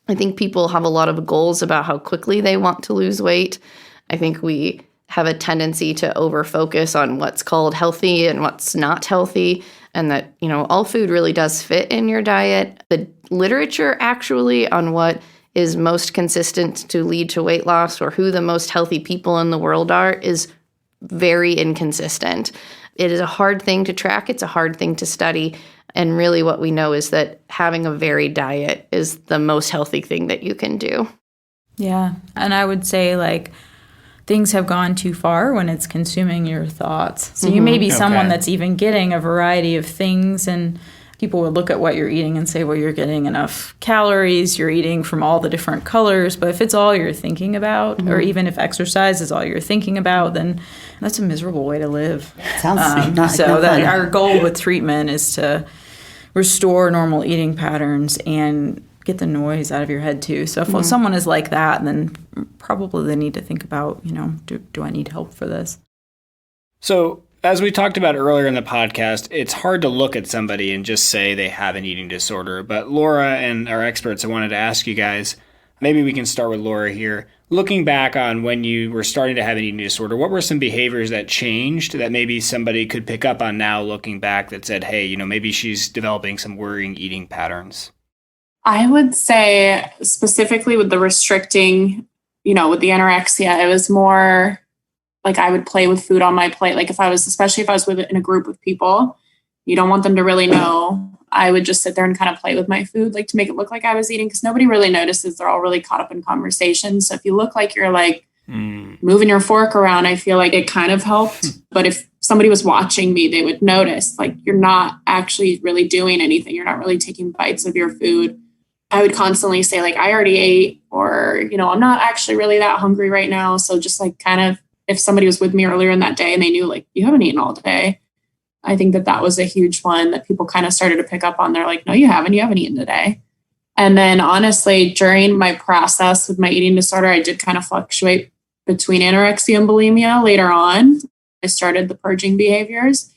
I think people have a lot of goals about how quickly they want to lose weight. I think we have a tendency to over-focus on what's called healthy and what's not healthy, and that, all food really does fit in your diet. The literature actually on what is most consistent to lead to weight loss or who the most healthy people in the world are is very inconsistent. It is a hard thing to track. It's a hard thing to study. And really what we know is that having a varied diet is the most healthy thing that you can do. Yeah. And I would say things have gone too far when it's consuming your thoughts. So you may be someone that's even getting a variety of things, and people would look at what you're eating and say, well, you're getting enough calories, you're eating from all the different colors. But if it's all you're thinking about, or even if exercise is all you're thinking about, then that's a miserable way to live. Sounds our goal with treatment is to restore normal eating patterns and get the noise out of your head too. So if someone is like that, then probably they need to think about, do I need help for this? So as we talked about earlier in the podcast, it's hard to look at somebody and just say they have an eating disorder. But Laura and our experts, I wanted to ask you guys, maybe we can start with Laura here. Looking back on when you were starting to have an eating disorder, what were some behaviors that changed that maybe somebody could pick up on now looking back that said, hey, maybe she's developing some worrying eating patterns? I would say specifically with the restricting, with the anorexia, it was more Like I would play with food on my plate. Like especially if I was in a group with people, you don't want them to really know. I would just sit there and kind of play with my food, like to make it look like I was eating, because nobody really notices. They're all really caught up in conversation. So if you look like you're like moving your fork around, I feel like it kind of helped. But if somebody was watching me, they would notice like you're not actually really doing anything. You're not really taking bites of your food. I would constantly say like, I already ate, or, I'm not actually really that hungry right now. So just like kind of, if somebody was with me earlier in that day and they knew like, you haven't eaten all day, I think that was a huge one that people kind of started to pick up on. They're like, no, you haven't eaten today. And then honestly, during my process with my eating disorder, I did kind of fluctuate between anorexia and bulimia. Later on, I started the purging behaviors.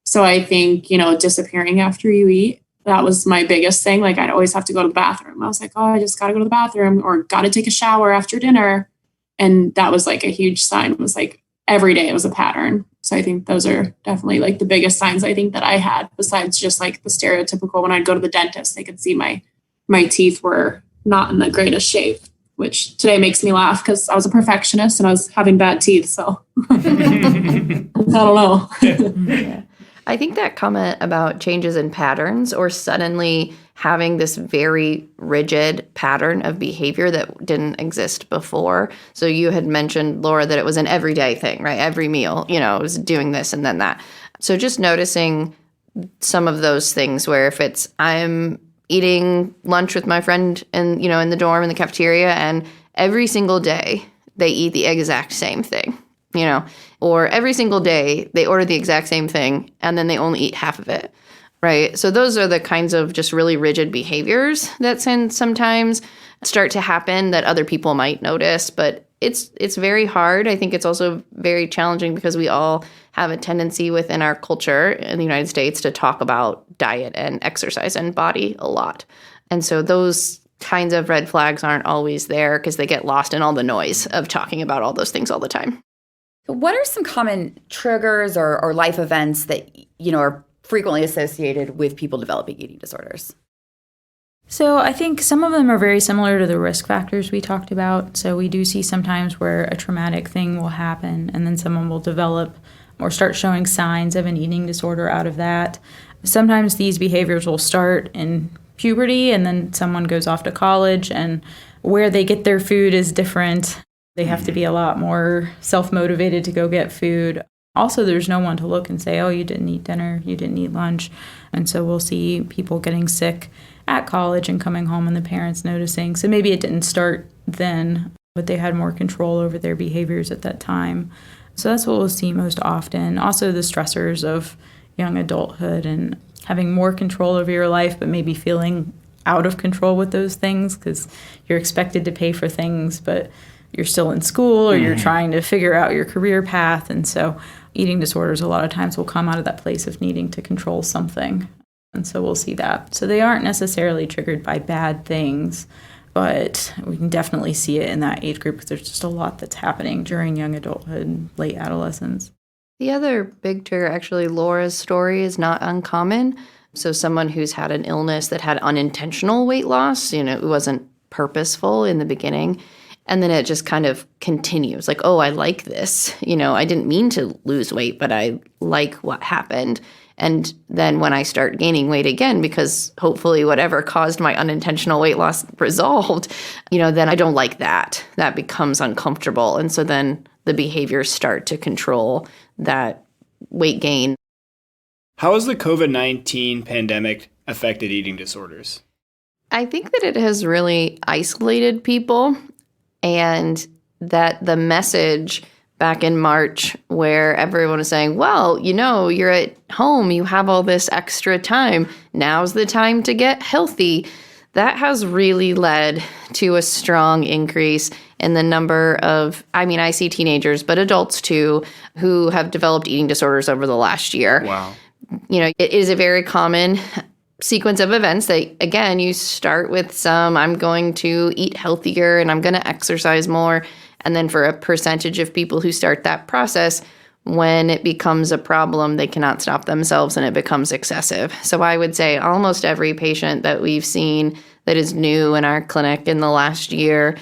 So I think, disappearing after you eat, that was my biggest thing. Like I'd always have to go to the bathroom. I was like, oh, I just got to go to the bathroom, or got to take a shower after dinner. And that was like a huge sign. It was like every day it was a pattern. So I think those are definitely like the biggest signs I think that I had, besides just like the stereotypical when I'd go to the dentist, they could see my teeth were not in the greatest shape, which today makes me laugh because I was a perfectionist and I was having bad teeth. So I don't know. Yeah. I think that comment about changes in patterns, or suddenly having this very rigid pattern of behavior that didn't exist before. So you had mentioned, Laura, that it was an everyday thing, right? Every meal, it was doing this and then that. So just noticing some of those things where if it's I'm eating lunch with my friend and, in the dorm, in the cafeteria, and every single day they eat the exact same thing, or every single day they order the exact same thing and then they only eat half of it, right? So those are the kinds of just really rigid behaviors that sometimes start to happen that other people might notice, but it's very hard. I think it's also very challenging because we all have a tendency within our culture in the United States to talk about diet and exercise and body a lot. And so those kinds of red flags aren't always there because they get lost in all the noise of talking about all those things all the time. What are some common triggers or life events that, are frequently associated with people developing eating disorders? So I think some of them are very similar to the risk factors we talked about. So we do see sometimes where a traumatic thing will happen and then someone will develop or start showing signs of an eating disorder out of that. Sometimes these behaviors will start in puberty and then someone goes off to college, and where they get their food is different. They have to be a lot more self-motivated to go get food. Also, there's no one to look and say, oh, you didn't eat dinner, you didn't eat lunch. And so we'll see people getting sick at college and coming home and the parents noticing. So maybe it didn't start then, but they had more control over their behaviors at that time. So that's what we'll see most often. Also, the stressors of young adulthood and having more control over your life, but maybe feeling out of control with those things because you're expected to pay for things, but you're still in school or you're trying to figure out your career path. And so eating disorders a lot of times will come out of that place of needing to control something. And so we'll see that. So they aren't necessarily triggered by bad things, but we can definitely see it in that age group because there's just a lot that's happening during young adulthood, late adolescence. The other big trigger, actually, Laura's story is not uncommon. So someone who's had an illness that had unintentional weight loss, it wasn't purposeful in the beginning. And then it just kind of continues like, oh, I like this. I didn't mean to lose weight, but I like what happened. And then when I start gaining weight again, because hopefully whatever caused my unintentional weight loss resolved, then I don't like that. That becomes uncomfortable. And so then the behaviors start to control that weight gain. How has the COVID-19 pandemic affected eating disorders? I think that it has really isolated people. And that the message back in March where everyone was saying, well, you're at home, you have all this extra time, now's the time to get healthy, that has really led to a strong increase in the number of, I see teenagers, but adults too, who have developed eating disorders over the last year. Wow. It is a very common sequence of events that, again, you start with I'm going to eat healthier and I'm going to exercise more. And then for a percentage of people who start that process, when it becomes a problem, they cannot stop themselves and it becomes excessive. So I would say almost every patient that we've seen that is new in our clinic in the last year,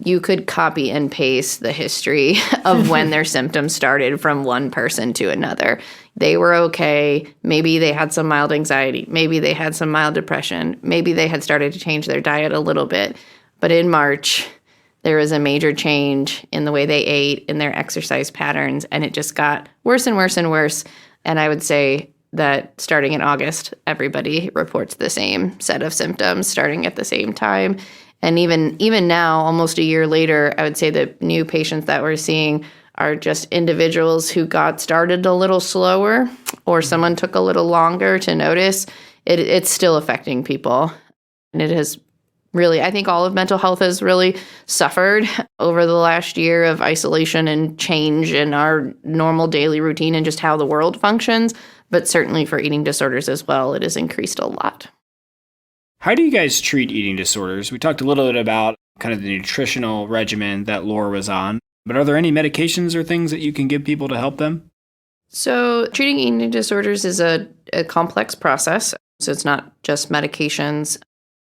you could copy and paste the history of when their symptoms started from one person to another. They were okay. Maybe they had some mild anxiety. Maybe they had some mild depression. Maybe they had started to change their diet a little bit. But in March, there was a major change in the way they ate, in their exercise patterns, and it just got worse and worse and worse. And I would say that starting in August, everybody reports the same set of symptoms starting at the same time. And even now, almost a year later, I would say the new patients that we're seeing are just individuals who got started a little slower, or someone took a little longer to notice. It's still affecting people. And it has really, I think all of mental health has really suffered over the last year of isolation and change in our normal daily routine and just how the world functions. But certainly for eating disorders as well, it has increased a lot. How do you guys treat eating disorders? We talked a little bit about kind of the nutritional regimen that Laura was on, but are there any medications or things that you can give people to help them? So treating eating disorders is a complex process. So it's not just medications.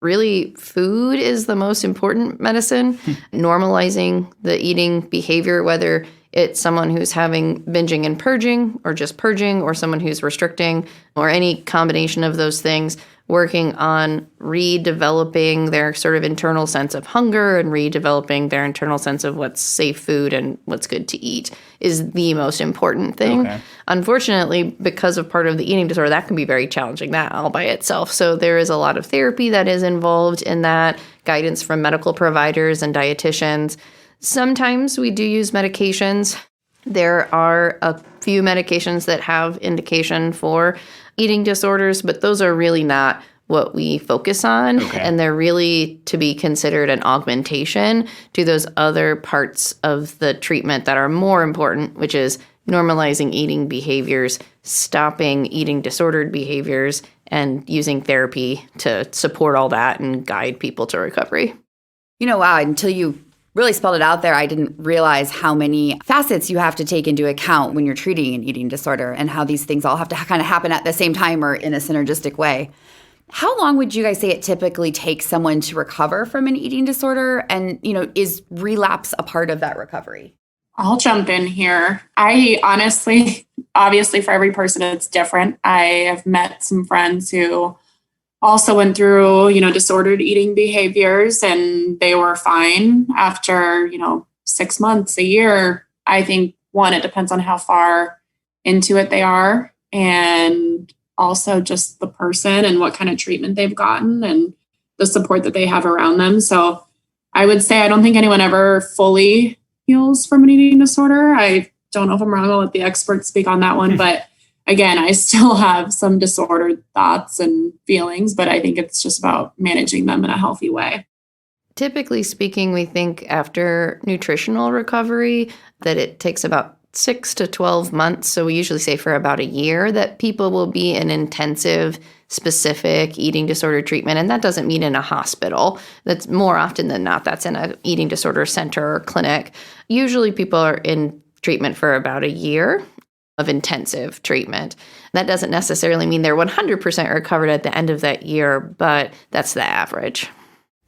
Really, food is the most important medicine. Normalizing the eating behavior, whether it's someone who's having binging and purging, or just purging, or someone who's restricting, or any combination of those things, working on redeveloping their sort of internal sense of hunger and redeveloping their internal sense of what's safe food and what's good to eat is the most important thing. Okay. Unfortunately, because of part of the eating disorder, that can be very challenging, that all by itself. So there is a lot of therapy that is involved in that, guidance from medical providers and dietitians. Sometimes we do use medications. There are a few medications that have indication for eating disorders, but those are really not what we focus on. Okay. And they're really to be considered an augmentation to those other parts of the treatment that are more important, which is normalizing eating behaviors, stopping eating disordered behaviors, and using therapy to support all that and guide people to recovery. Wow, until you really spelled it out there, I didn't realize how many facets you have to take into account when you're treating an eating disorder and how these things all have to kind of happen at the same time or in a synergistic way. How long would you guys say it typically takes someone to recover from an eating disorder? And, is relapse a part of that recovery? I'll jump in here. I honestly, obviously for every person, it's different. I have met some friends who also went through, disordered eating behaviors, and they were fine after, 6 months, a year. I think, one, it depends on how far into it they are, and also just the person and what kind of treatment they've gotten and the support that they have around them. So I would say I don't think anyone ever fully heals from an eating disorder. I don't know if I'm wrong. I'll let the experts speak on that one, but again, I still have some disordered thoughts and feelings, but I think it's just about managing them in a healthy way. Typically speaking, we think after nutritional recovery that it takes about 6 to 12 months. So we usually say for about a year that people will be in intensive, specific eating disorder treatment. And that doesn't mean in a hospital. That's more often than not, that's in an eating disorder center or clinic. Usually people are in treatment for about a year of intensive treatment. That doesn't necessarily mean they're 100% recovered at the end of that year, but that's the average.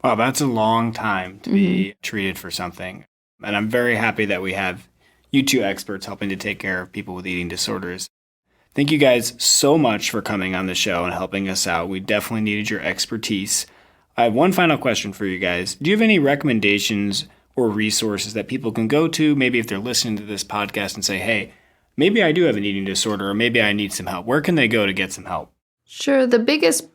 Wow, that's a long time to be treated for something. And I'm very happy that we have you two experts helping to take care of people with eating disorders. Thank you guys so much for coming on the show and helping us out. We definitely needed your expertise. I have one final question for you guys. Do you have any recommendations or resources that people can go to, maybe if they're listening to this podcast and say, hey, maybe I do have an eating disorder or maybe I need some help? Where can they go to get some help? Sure. The biggest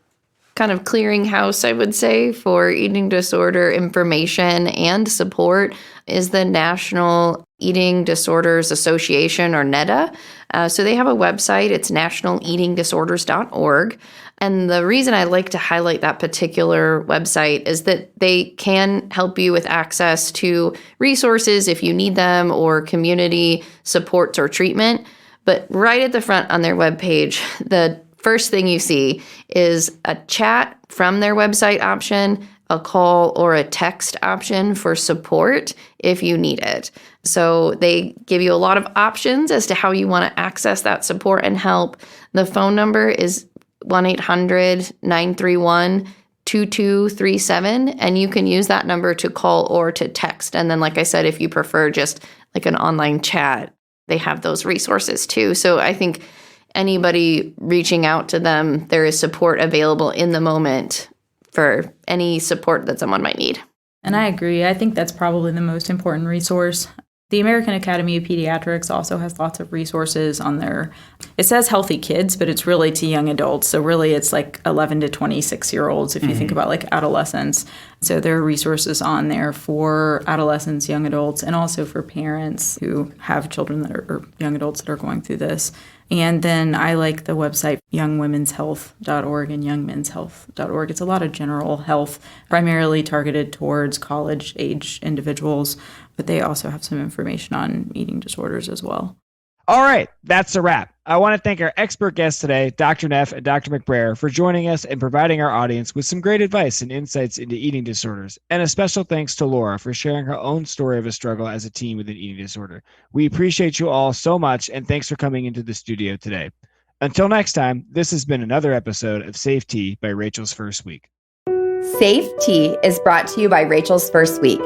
kind of clearinghouse, I would say, for eating disorder information and support is the National Eating Disorders Association, or NEDA. So they have a website. It's nationaleatingdisorders.org. And the reason I like to highlight that particular website is that they can help you with access to resources if you need them, or community supports or treatment. But right at the front on their webpage, the first thing you see is a chat from their website option, a call or a text option for support if you need it. So they give you a lot of options as to how you want to access that support and help. The phone number is 1-800-931 2237, and you can use that number to call or to text. And then, like I said, if you prefer just like an online chat, they have those resources too. So I think anybody reaching out to them, there is support available in the moment for any support that someone might need. And I agree. I think that's probably the most important resource. The American Academy of Pediatrics also has lots of resources on their, it says healthy kids, but it's really to young adults. So really it's like 11 to 26-year-olds if you think about like adolescents. So there are resources on there for adolescents, young adults, and also for parents who have children that are, or young adults that are going through this. And then I like the website youngwomenshealth.org and youngmenshealth.org. It's a lot of general health, primarily targeted towards college-age individuals, but they also have some information on eating disorders as well. All right, that's a wrap. I want to thank our expert guests today, Dr. Neff and Dr. McBrayer, for joining us and providing our audience with some great advice and insights into eating disorders. And a special thanks to Laura for sharing her own story of a struggle as a teen with an eating disorder. We appreciate you all so much, and thanks for coming into the studio today. Until next time, this has been another episode of Safe Tea by Rachel's First Week. Safe Tea is brought to you by Rachel's First Week.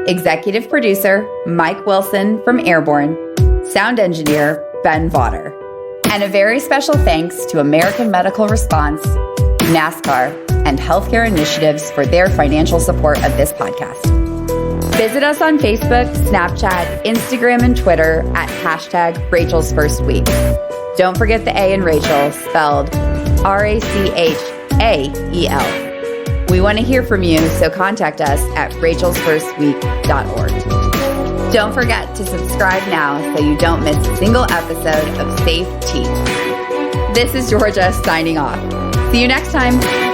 Executive producer, Mike Wilson from Airborne. Sound engineer, Ben Vaughter. And a very special thanks to American Medical Response, NASCAR, and Healthcare Initiatives for their financial support of this podcast. Visit us on Facebook, Snapchat, Instagram, and Twitter at #Rachel's First Week. Don't forget the A in Rachel, spelled RACHAEL. We want to hear from you, so contact us at rachelsfirstweek.org. Don't forget to subscribe now so you don't miss a single episode of Safe Tea. This is Georgia signing off. See you next time.